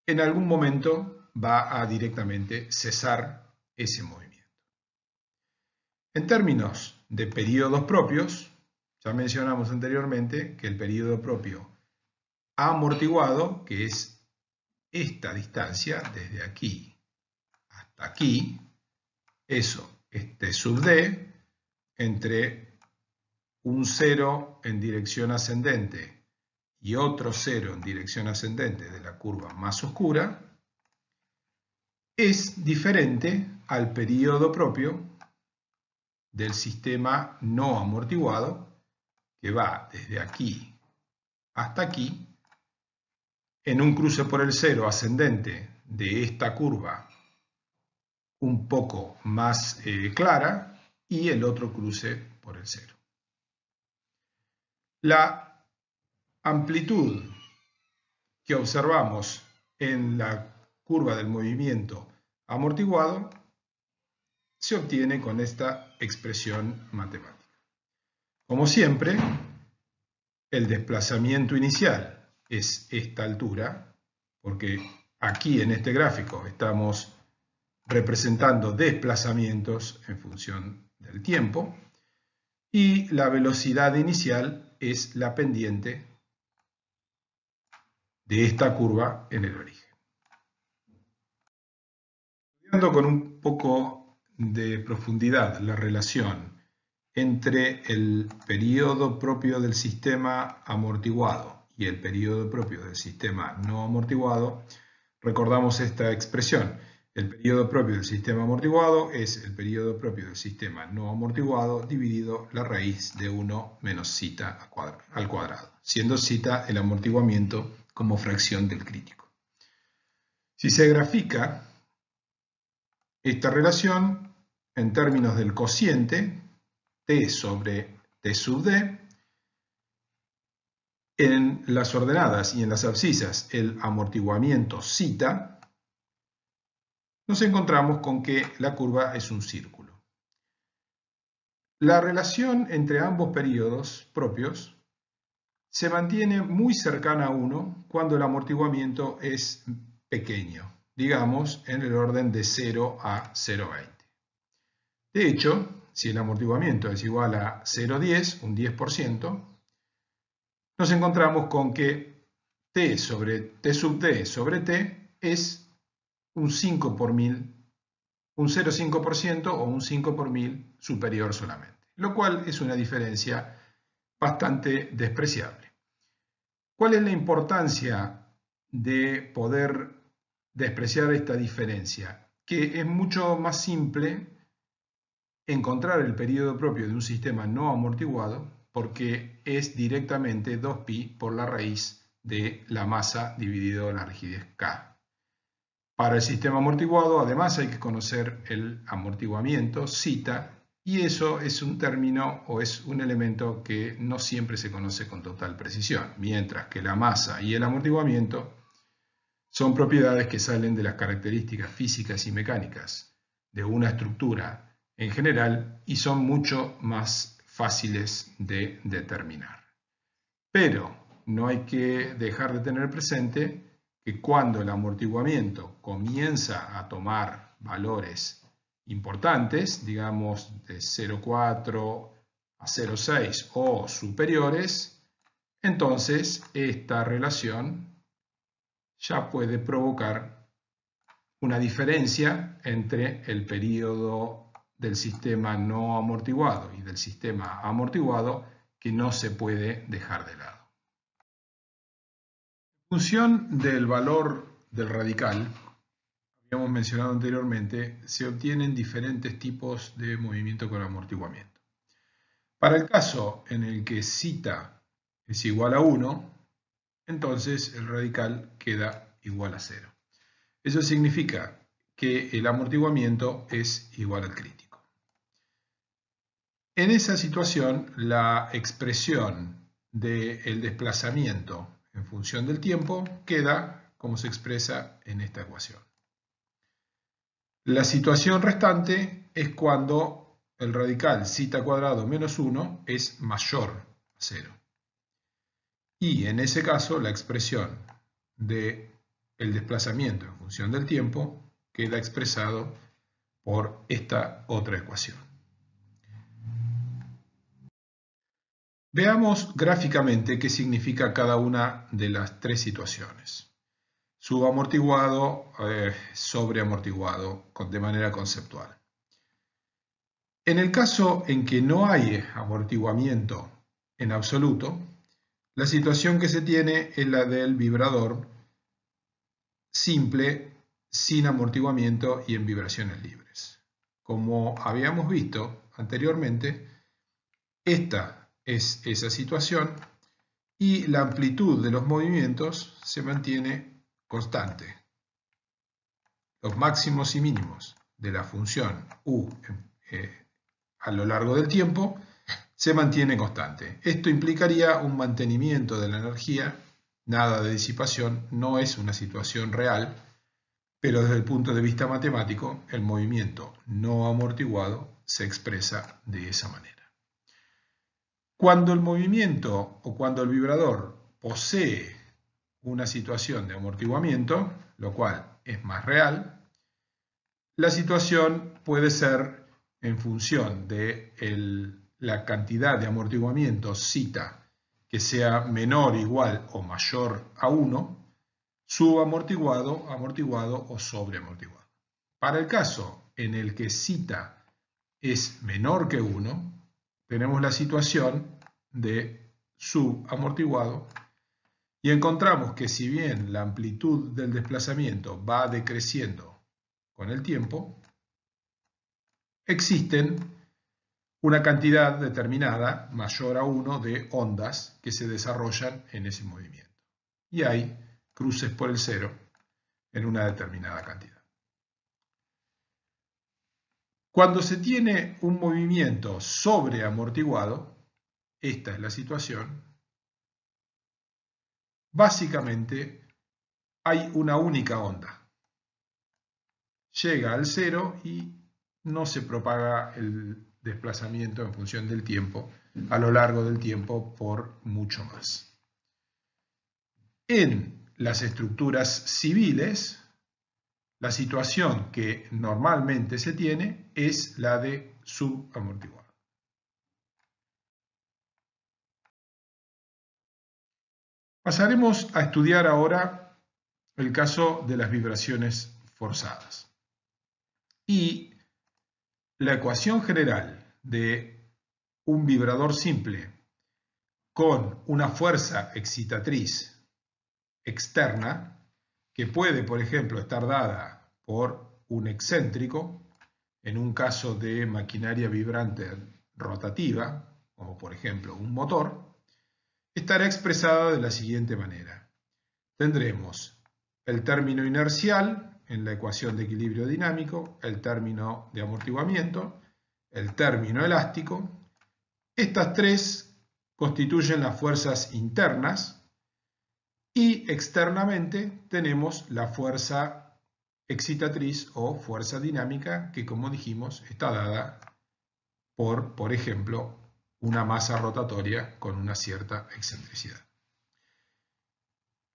en algún momento va a directamente cesar ese movimiento. En términos de periodos propios, ya mencionamos anteriormente que el periodo propio amortiguado, que es esta distancia desde aquí hasta aquí, eso es T sub D, entre un 0 en dirección ascendente y otro 0 en dirección ascendente de la curva más oscura, es diferente al periodo propio del sistema no amortiguado, que va desde aquí hasta aquí, en un cruce por el 0 ascendente de esta curva un poco más clara y el otro cruce por el 0. La amplitud que observamos en la curva del movimiento amortiguado se obtiene con esta expresión matemática. Como siempre, el desplazamiento inicial es esta altura, porque aquí en este gráfico estamos representando desplazamientos en función del tiempo, y la velocidad inicial es la pendiente de esta curva en el origen. Estudiando con un poco de profundidad la relación entre el periodo propio del sistema amortiguado y el periodo propio del sistema no amortiguado, recordamos esta expresión. El periodo propio del sistema amortiguado es el periodo propio del sistema no amortiguado dividido la raíz de 1 menos zeta al cuadrado, siendo zeta el amortiguamiento como fracción del crítico. Si se grafica esta relación en términos del cociente T sobre T sub D, en las ordenadas y en las abscisas el amortiguamiento zeta, nos encontramos con que la curva es un círculo. La relación entre ambos periodos propios se mantiene muy cercana a 1 cuando el amortiguamiento es pequeño, digamos en el orden de 0 a 0,20. De hecho, si el amortiguamiento es igual a 0,10, un 10%, nos encontramos con que T sobre T sub D sobre T es un 5 por mil, un 0,5% o un 5 por mil superior solamente, lo cual es una diferencia bastante despreciable. ¿Cuál es la importancia de poder despreciar esta diferencia? Que es mucho más simple encontrar el periodo propio de un sistema no amortiguado porque es directamente 2pi por la raíz de la masa dividido la rigidez K. Para el sistema amortiguado, además, hay que conocer el amortiguamiento, zeta, y eso es un término o es un elemento que no siempre se conoce con total precisión, mientras que la masa y el amortiguamiento son propiedades que salen de las características físicas y mecánicas de una estructura en general y son mucho más fáciles de determinar. Pero no hay que dejar de tener presente que cuando el amortiguamiento comienza a tomar valores importantes, digamos de 0,4 a 0,6 o superiores, entonces esta relación ya puede provocar una diferencia entre el periodo del sistema no amortiguado y del sistema amortiguado que no se puede dejar de lado. En función del valor del radical, habíamos mencionado anteriormente, se obtienen diferentes tipos de movimiento con amortiguamiento. Para el caso en el que zeta es igual a 1, entonces el radical queda igual a 0. Eso significa que el amortiguamiento es igual al crítico. En esa situación, la expresión del desplazamiento en función del tiempo queda como se expresa en esta ecuación. La situación restante es cuando el radical zeta cuadrado menos 1 es mayor a 0. Y en ese caso la expresión del desplazamiento en función del tiempo queda expresado por esta otra ecuación. Veamos gráficamente qué significa cada una de las tres situaciones. Subamortiguado, sobreamortiguado, de manera conceptual. En el caso en que no hay amortiguamiento en absoluto, la situación que se tiene es la del vibrador simple, sin amortiguamiento y en vibraciones libres. Como habíamos visto anteriormente, esta es esa situación y la amplitud de los movimientos se mantiene constante. Los máximos y mínimos de la función u a lo largo del tiempo se mantiene constante. Esto implicaría un mantenimiento de la energía, nada de disipación, no es una situación real, pero desde el punto de vista matemático, el movimiento no amortiguado se expresa de esa manera. Cuando el movimiento o cuando el vibrador posee una situación de amortiguamiento, lo cual es más real, la situación puede ser en función de la cantidad de amortiguamiento zeta que sea menor, igual o mayor a 1, subamortiguado, amortiguado o sobreamortiguado. Para el caso en el que zeta es menor que 1, tenemos la situación de subamortiguado y encontramos que si bien la amplitud del desplazamiento va decreciendo con el tiempo, existen una cantidad determinada, mayor a 1, de ondas que se desarrollan en ese movimiento. Y hay cruces por el cero en una determinada cantidad. Cuando se tiene un movimiento sobreamortiguado, esta es la situación, básicamente hay una única onda. Llega al cero y no se propaga el desplazamiento en función del tiempo a lo largo del tiempo por mucho más. En las estructuras civiles, la situación que normalmente se tiene es la de subamortiguado. Pasaremos a estudiar ahora el caso de las vibraciones forzadas. Y la ecuación general de un vibrador simple con una fuerza excitatriz externa, que puede, por ejemplo, estar dada por un excéntrico, en un caso de maquinaria vibrante rotativa, como por ejemplo un motor, estará expresada de la siguiente manera. Tendremos el término inercial en la ecuación de equilibrio dinámico, el término de amortiguamiento, el término elástico. Estas tres constituyen las fuerzas internas y externamente tenemos la fuerza excitatriz o fuerza dinámica que, como dijimos, está dada por ejemplo, una masa rotatoria con una cierta excentricidad.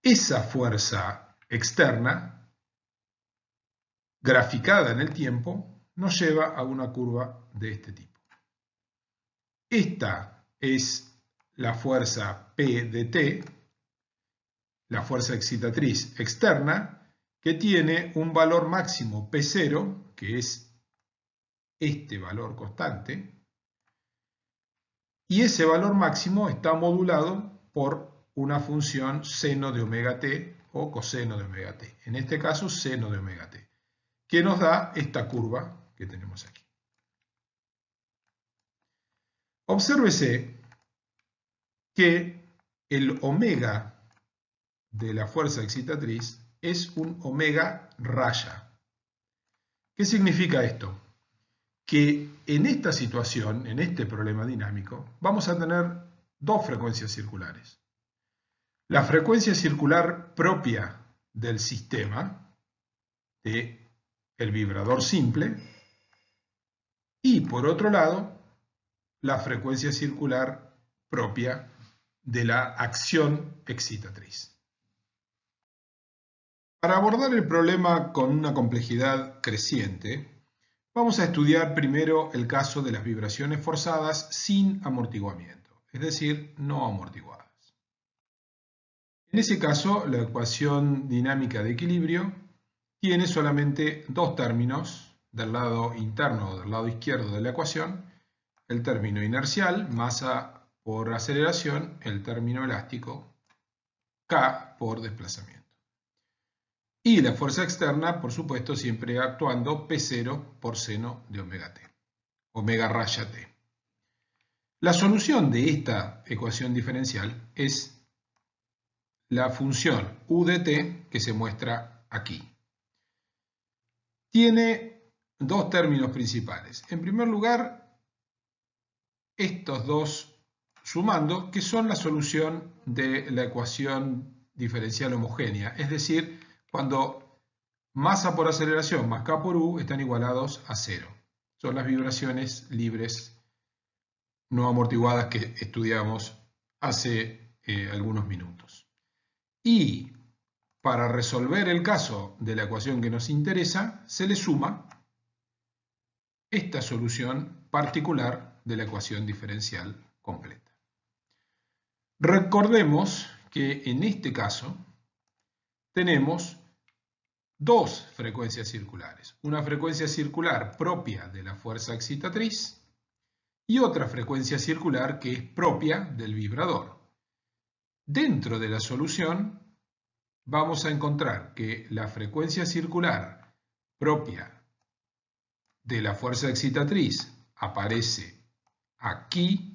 Esa fuerza externa, graficada en el tiempo, nos lleva a una curva de este tipo. Esta es la fuerza P de T, la fuerza excitatriz externa, que tiene un valor máximo P0, que es este valor constante, y ese valor máximo está modulado por una función seno de omega t o coseno de omega t, en este caso seno de omega t, que nos da esta curva que tenemos aquí. Obsérvese que el omega de la fuerza excitatriz es un omega raya. ¿Qué significa esto? Que en esta situación, en este problema dinámico, vamos a tener dos frecuencias circulares. La frecuencia circular propia del sistema, del vibrador simple, y por otro lado, la frecuencia circular propia de la acción excitatriz. Para abordar el problema con una complejidad creciente, vamos a estudiar primero el caso de las vibraciones forzadas sin amortiguamiento, es decir, no amortiguadas. En ese caso, la ecuación dinámica de equilibrio tiene solamente dos términos del lado interno o del lado izquierdo de la ecuación, el término inercial, masa por aceleración, el término elástico, K por desplazamiento. Y la fuerza externa, por supuesto, siempre actuando P0 por seno de omega t, omega raya t. La solución de esta ecuación diferencial es la función u de t que se muestra aquí. Tiene dos términos principales. En primer lugar, estos dos sumando, que son la solución de la ecuación diferencial homogénea, es decir, cuando masa por aceleración más K por U están igualados a 0. Son las vibraciones libres no amortiguadas que estudiamos hace algunos minutos. Y para resolver el caso de la ecuación que nos interesa, se le suma esta solución particular de la ecuación diferencial completa. Recordemos que en este caso tenemos dos frecuencias circulares, una frecuencia circular propia de la fuerza excitatriz y otra frecuencia circular que es propia del vibrador. Dentro de la solución vamos a encontrar que la frecuencia circular propia de la fuerza excitatriz aparece aquí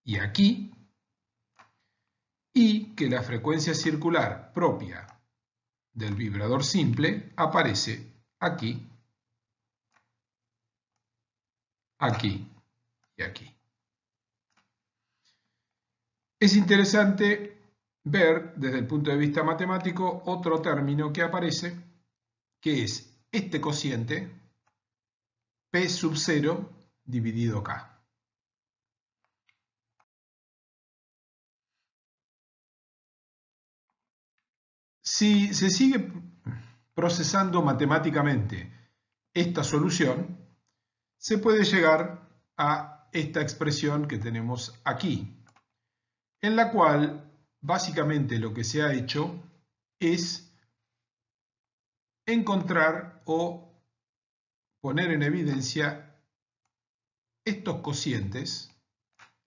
y aquí, y que la frecuencia circular propia del vibrador simple aparece aquí, aquí y aquí. Es interesante ver desde el punto de vista matemático otro término que aparece, que es este cociente P sub 0 dividido K. Si se sigue procesando matemáticamente esta solución, se puede llegar a esta expresión que tenemos aquí, en la cual básicamente lo que se ha hecho es encontrar o poner en evidencia estos cocientes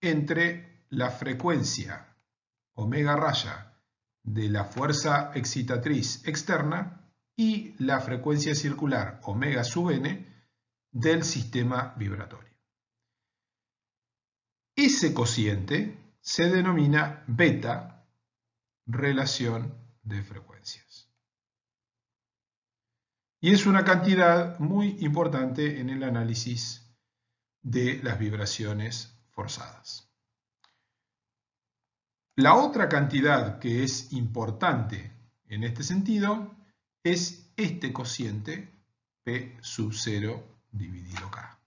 entre la frecuencia omega raya de la fuerza excitatriz externa y la frecuencia circular omega sub n del sistema vibratorio. Ese cociente se denomina beta, relación de frecuencias. y es una cantidad muy importante en el análisis de las vibraciones forzadas. La otra cantidad que es importante en este sentido es este cociente P sub 0 dividido K.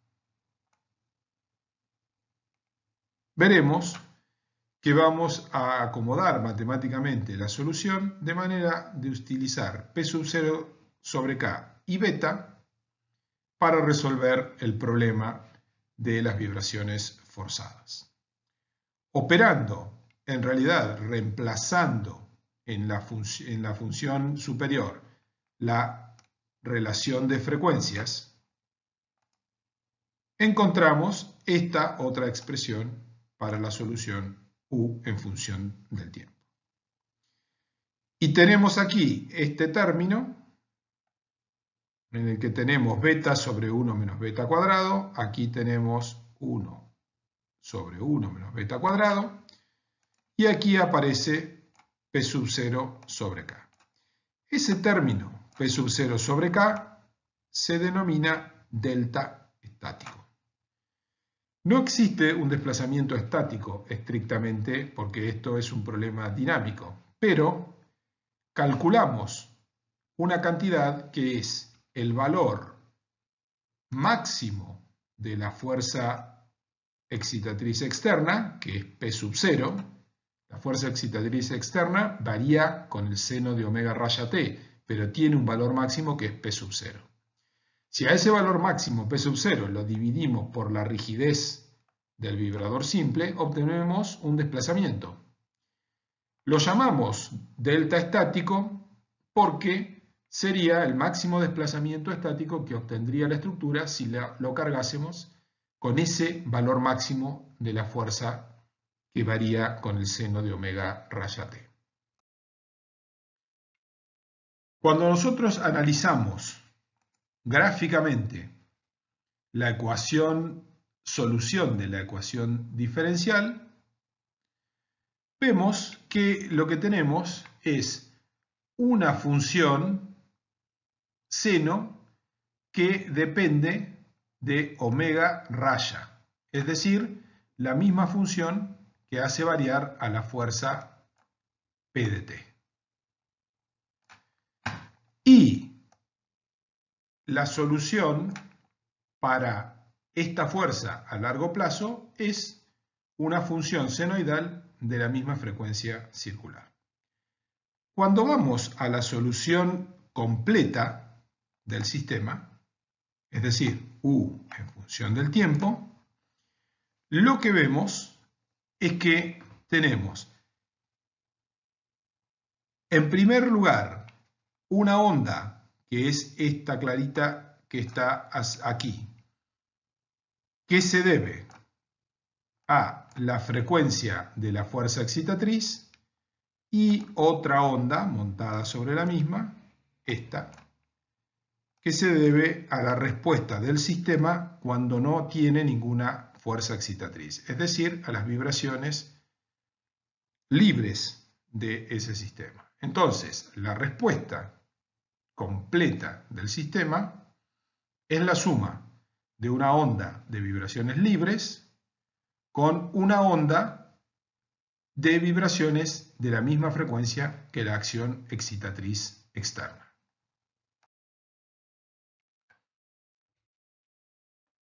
Veremos que vamos a acomodar matemáticamente la solución de manera de utilizar P sub 0 sobre K y beta para resolver el problema de las vibraciones forzadas. Operando, en realidad reemplazando en la función superior la relación de frecuencias, encontramos esta otra expresión para la solución U en función del tiempo. Y tenemos aquí este término en el que tenemos beta sobre 1 menos beta cuadrado. Aquí tenemos 1 sobre 1 menos beta cuadrado. Y aquí aparece P sub 0 sobre K. Ese término, P sub 0 sobre K, se denomina delta estático. No existe un desplazamiento estático estrictamente porque esto es un problema dinámico, pero calculamos una cantidad que es el valor máximo de la fuerza excitatriz externa, que es P sub 0. La fuerza excitatriz externa varía con el seno de omega raya t, pero tiene un valor máximo que es P sub 0. Si a ese valor máximo P sub 0 lo dividimos por la rigidez del vibrador simple, obtenemos un desplazamiento. Lo llamamos delta estático porque sería el máximo desplazamiento estático que obtendría la estructura si lo cargásemos con ese valor máximo de la fuerza que varía con el seno de omega raya t. Cuando nosotros analizamos gráficamente la solución de la ecuación diferencial, vemos que lo que tenemos es una función seno que depende de omega raya, es decir, la misma función que hace variar a la fuerza P de t. Y la solución para esta fuerza a largo plazo es una función senoidal de la misma frecuencia circular. Cuando vamos a la solución completa del sistema, es decir, U en función del tiempo, lo que vemos es que tenemos, en primer lugar, una onda, que es esta clarita que está aquí, que se debe a la frecuencia de la fuerza excitatriz, y otra onda montada sobre la misma, esta, que se debe a la respuesta del sistema cuando no tiene ninguna fuerza excitatriz, es decir, a las vibraciones libres de ese sistema. Entonces, la respuesta completa del sistema es la suma de una onda de vibraciones libres con una onda de vibraciones de la misma frecuencia que la acción excitatriz externa.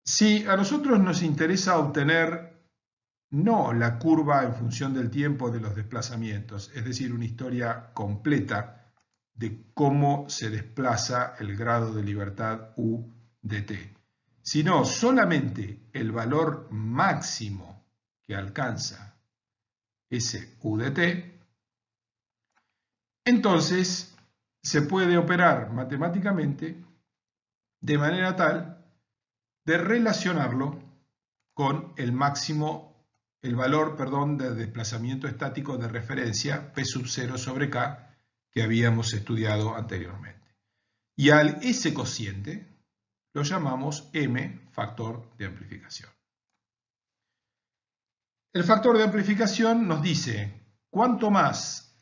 Si a nosotros nos interesa obtener no la curva en función del tiempo de los desplazamientos, es decir, una historia completa de cómo se desplaza el grado de libertad U de t, sino solamente el valor máximo que alcanza ese U de t, entonces se puede operar matemáticamente de manera tal de relacionarlo con el valor de desplazamiento estático de referencia P sub 0 sobre K que habíamos estudiado anteriormente. Y ese cociente lo llamamos M, factor de amplificación. El factor de amplificación nos dice cuánto más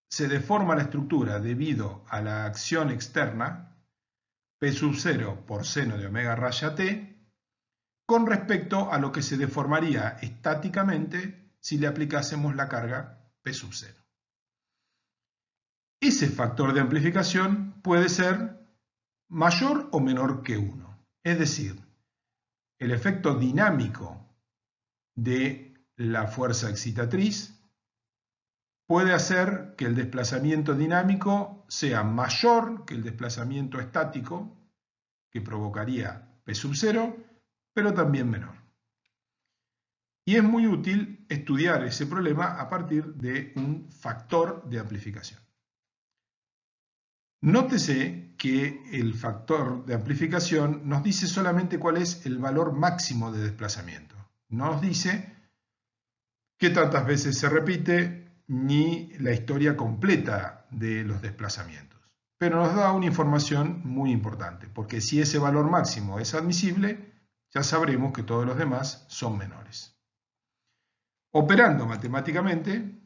se deforma la estructura debido a la acción externa, P sub 0 por seno de omega raya t con respecto a lo que se deformaría estáticamente si le aplicásemos la carga P sub 0. Ese factor de amplificación puede ser mayor o menor que 1. Es decir, el efecto dinámico de la fuerza excitatriz puede hacer que el desplazamiento dinámico sea mayor que el desplazamiento estático, que provocaría P sub 0, pero también menor. Y es muy útil estudiar ese problema a partir de un factor de amplificación. Nótese que el factor de amplificación nos dice solamente cuál es el valor máximo de desplazamiento. No nos dice qué tantas veces se repite ni la historia completa de los desplazamientos. Pero nos da una información muy importante, porque si ese valor máximo es admisible, ya sabremos que todos los demás son menores. Operando matemáticamente,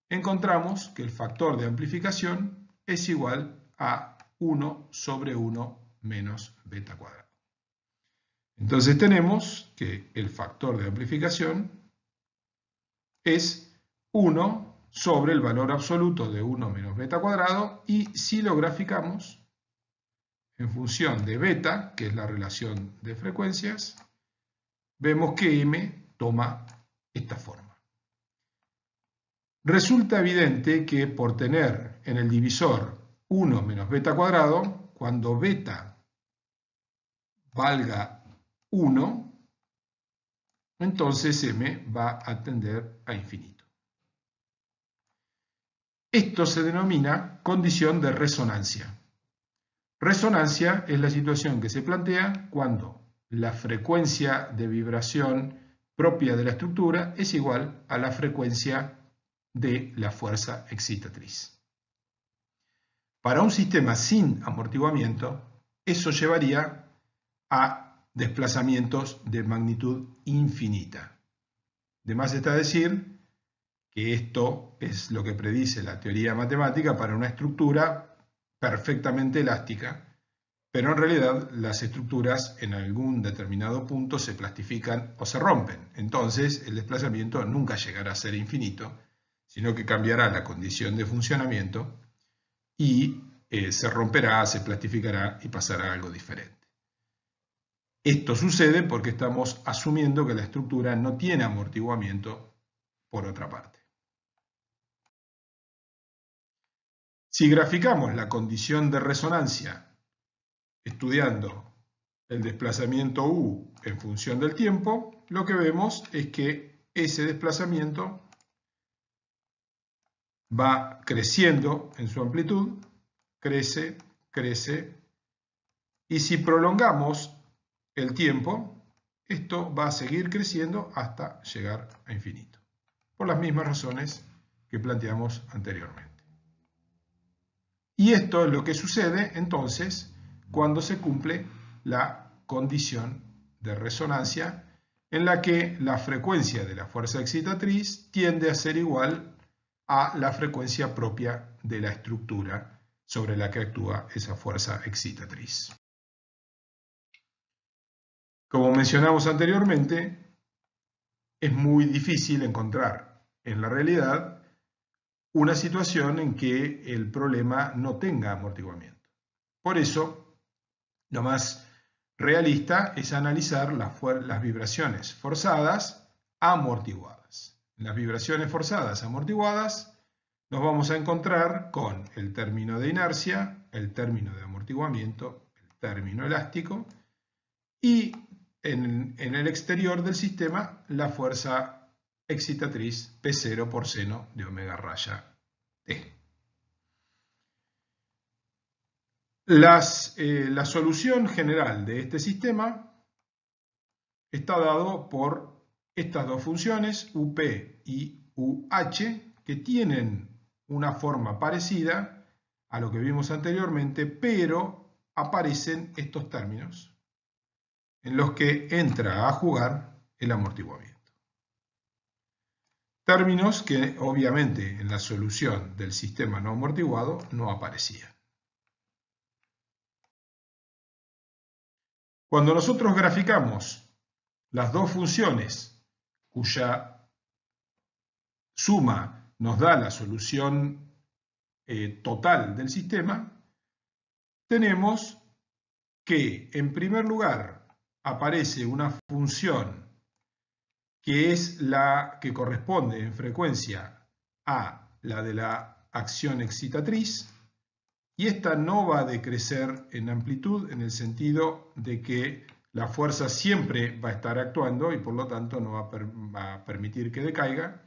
encontramos que el factor de amplificación es igual a 1 sobre 1 menos beta cuadrado. Entonces tenemos que el factor de amplificación es 1 sobre el valor absoluto de 1 menos beta cuadrado, y si lo graficamos en función de beta, que es la relación de frecuencias, vemos que m toma esta forma. Resulta evidente que por tener en el divisor 1 menos beta cuadrado, cuando beta valga 1, entonces m va a tender a infinito. Esto se denomina condición de resonancia. Resonancia es la situación que se plantea cuando la frecuencia de vibración propia de la estructura es igual a la frecuencia de la fuerza excitatriz. Para un sistema sin amortiguamiento, eso llevaría a desplazamientos de magnitud infinita. De más está decir que esto es lo que predice la teoría matemática para una estructura perfectamente elástica, pero en realidad las estructuras en algún determinado punto se plastifican o se rompen. Entonces el desplazamiento nunca llegará a ser infinito, sino que cambiará la condición de funcionamiento y se romperá, se plastificará y pasará a algo diferente. Esto sucede porque estamos asumiendo que la estructura no tiene amortiguamiento por otra parte. Si graficamos la condición de resonancia estudiando el desplazamiento u en función del tiempo, lo que vemos es que ese desplazamiento va creciendo en su amplitud, crece, crece, y si prolongamos el tiempo, esto va a seguir creciendo hasta llegar a infinito, por las mismas razones que planteamos anteriormente. Y esto es lo que sucede entonces cuando se cumple la condición de resonancia en la que la frecuencia de la fuerza excitatriz tiende a ser igual a la frecuencia propia de la estructura sobre la que actúa esa fuerza excitatriz. Como mencionamos anteriormente, es muy difícil encontrar en la realidad una situación en que el problema no tenga amortiguamiento. Por eso, lo más realista es analizar las vibraciones forzadas amortiguadas. En las vibraciones forzadas amortiguadas nos vamos a encontrar con el término de inercia, el término de amortiguamiento, el término elástico, y en el exterior del sistema la fuerza excitatriz P0 por seno de omega raya t. La solución general de este sistema está dado por estas dos funciones, UP y UH, que tienen una forma parecida a lo que vimos anteriormente, pero aparecen estos términos en los que entra a jugar el amortiguamiento. Términos que obviamente en la solución del sistema no amortiguado no aparecían. Cuando nosotros graficamos las dos funciones cuya suma nos da la solución total del sistema, tenemos que en primer lugar aparece una función que es la que corresponde en frecuencia a la de la acción excitatriz, y esta no va a decrecer en amplitud en el sentido de que la fuerza siempre va a estar actuando y por lo tanto no va a permitir que decaiga.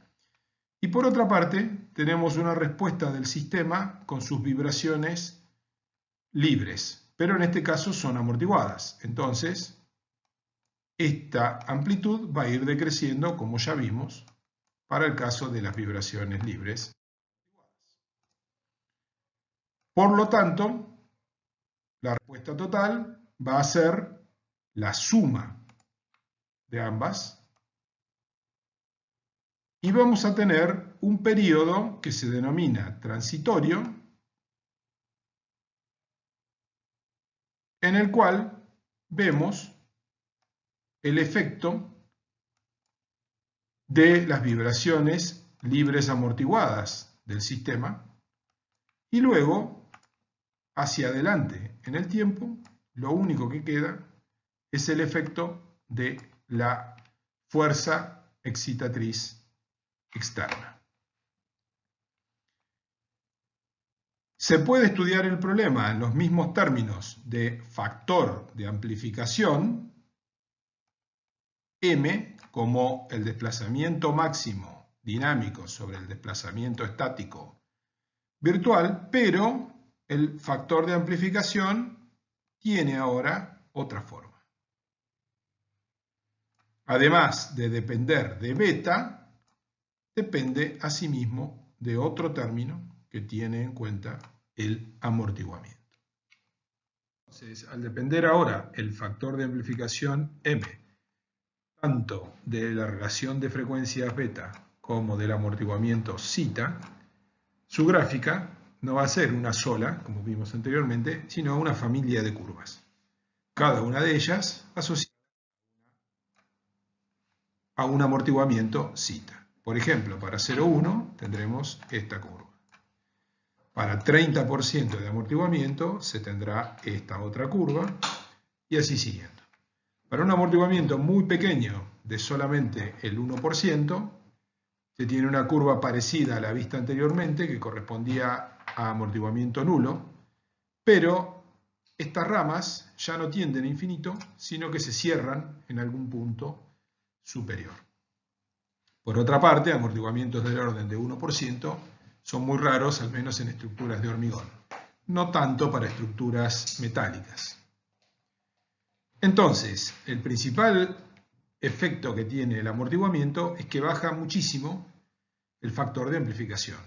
Y por otra parte, tenemos una respuesta del sistema con sus vibraciones libres, pero en este caso son amortiguadas. Entonces, esta amplitud va a ir decreciendo, como ya vimos, para el caso de las vibraciones libres. Por lo tanto, la respuesta total va a ser la suma de ambas y vamos a tener un periodo que se denomina transitorio, en el cual vemos el efecto de las vibraciones libres amortiguadas del sistema y luego, hacia adelante en el tiempo, lo único que queda es el efecto de la fuerza excitatriz externa. Se puede estudiar el problema en los mismos términos de factor de amplificación, m como el desplazamiento máximo dinámico sobre el desplazamiento estático virtual, pero el factor de amplificación tiene ahora otra forma. Además de depender de beta, depende asimismo de otro término que tiene en cuenta el amortiguamiento. Entonces, al depender ahora el factor de amplificación m, tanto de la relación de frecuencias beta como del amortiguamiento zeta, su gráfica no va a ser una sola, como vimos anteriormente, sino una familia de curvas. Cada una de ellas asociada a un amortiguamiento zeta. Por ejemplo, para 0,1 tendremos esta curva. Para 30% de amortiguamiento se tendrá esta otra curva y así siguiendo. Para un amortiguamiento muy pequeño de solamente el 1%, se tiene una curva parecida a la vista anteriormente que correspondía a amortiguamiento nulo, pero estas ramas ya no tienden a infinito, sino que se cierran en algún punto superior. Por otra parte, amortiguamientos del orden de 1% son muy raros, al menos en estructuras de hormigón, no tanto para estructuras metálicas. Entonces, el principal efecto que tiene el amortiguamiento es que baja muchísimo el factor de amplificación.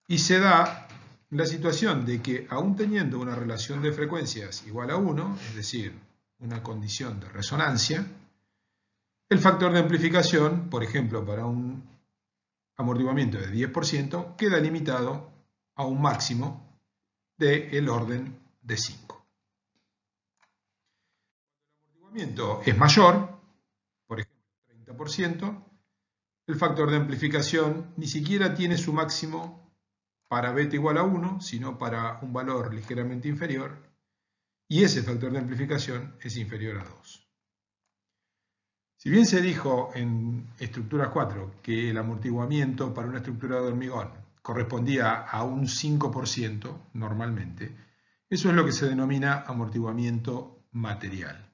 Y se da la situación de que, aún teniendo una relación de frecuencias igual a 1, es decir, una condición de resonancia, el factor de amplificación, por ejemplo, para un amortiguamiento de 10%, queda limitado a un máximo del orden de 5. Cuando el amortiguamiento es mayor, por ejemplo 30%, el factor de amplificación ni siquiera tiene su máximo para beta igual a 1, sino para un valor ligeramente inferior, y ese factor de amplificación es inferior a 2. Si bien se dijo en estructura 4 que el amortiguamiento para una estructura de hormigón correspondía a un 5% normalmente, eso es lo que se denomina amortiguamiento material.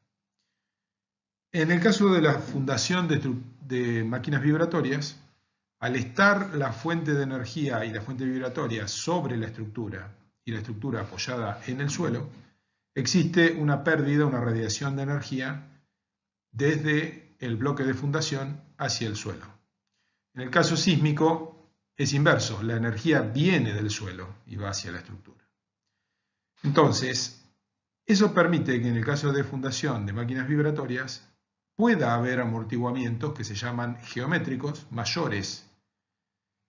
En el caso de la fundación de máquinas vibratorias, al estar la fuente de energía y la fuente vibratoria sobre la estructura y la estructura apoyada en el suelo, existe una pérdida, una radiación de energía desde el bloque de fundación hacia el suelo. En el caso sísmico es inverso, la energía viene del suelo y va hacia la estructura. Entonces, eso permite que en el caso de fundación de máquinas vibratorias pueda haber amortiguamientos que se llaman geométricos mayores,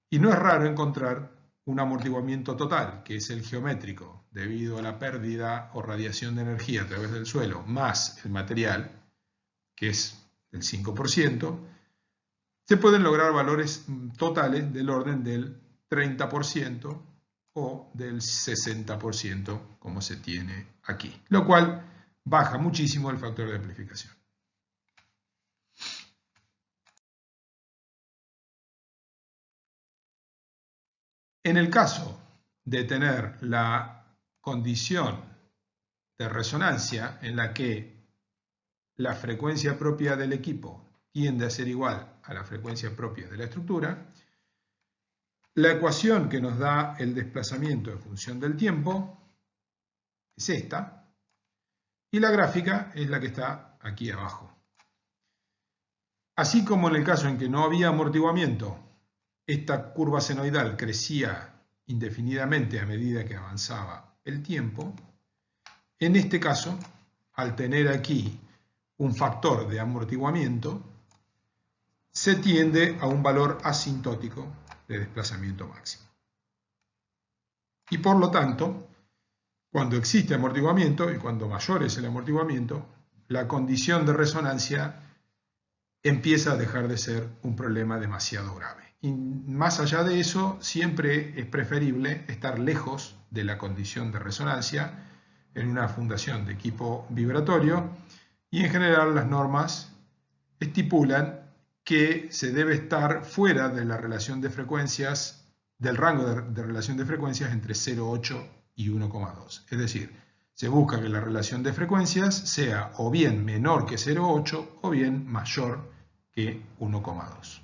y no es raro encontrar un amortiguamiento total, que es el geométrico, debido a la pérdida o radiación de energía a través del suelo, más el material, que es del 5%, se pueden lograr valores totales del orden del 30% o del 60%, como se tiene aquí, lo cual baja muchísimo el factor de amplificación. En el caso de tener la condición de resonancia en la que la frecuencia propia del equipo tiende a ser igual a la frecuencia propia de la estructura, la ecuación que nos da el desplazamiento en función del tiempo es esta, y la gráfica es la que está aquí abajo. Así como en el caso en que no había amortiguamiento, esta curva senoidal crecía indefinidamente a medida que avanzaba el tiempo, en este caso, al tener aquí un factor de amortiguamiento, se tiende a un valor asintótico de desplazamiento máximo. Y por lo tanto, cuando existe amortiguamiento y cuando mayor es el amortiguamiento, la condición de resonancia empieza a dejar de ser un problema demasiado grave. Y más allá de eso, siempre es preferible estar lejos de la condición de resonancia en una fundación de equipo vibratorio, y en general las normas estipulan que se debe estar fuera de la relación de frecuencias, del rango de relación de frecuencias entre 0,8 y 1,2. Es decir, se busca que la relación de frecuencias sea o bien menor que 0,8 o bien mayor que 1,2.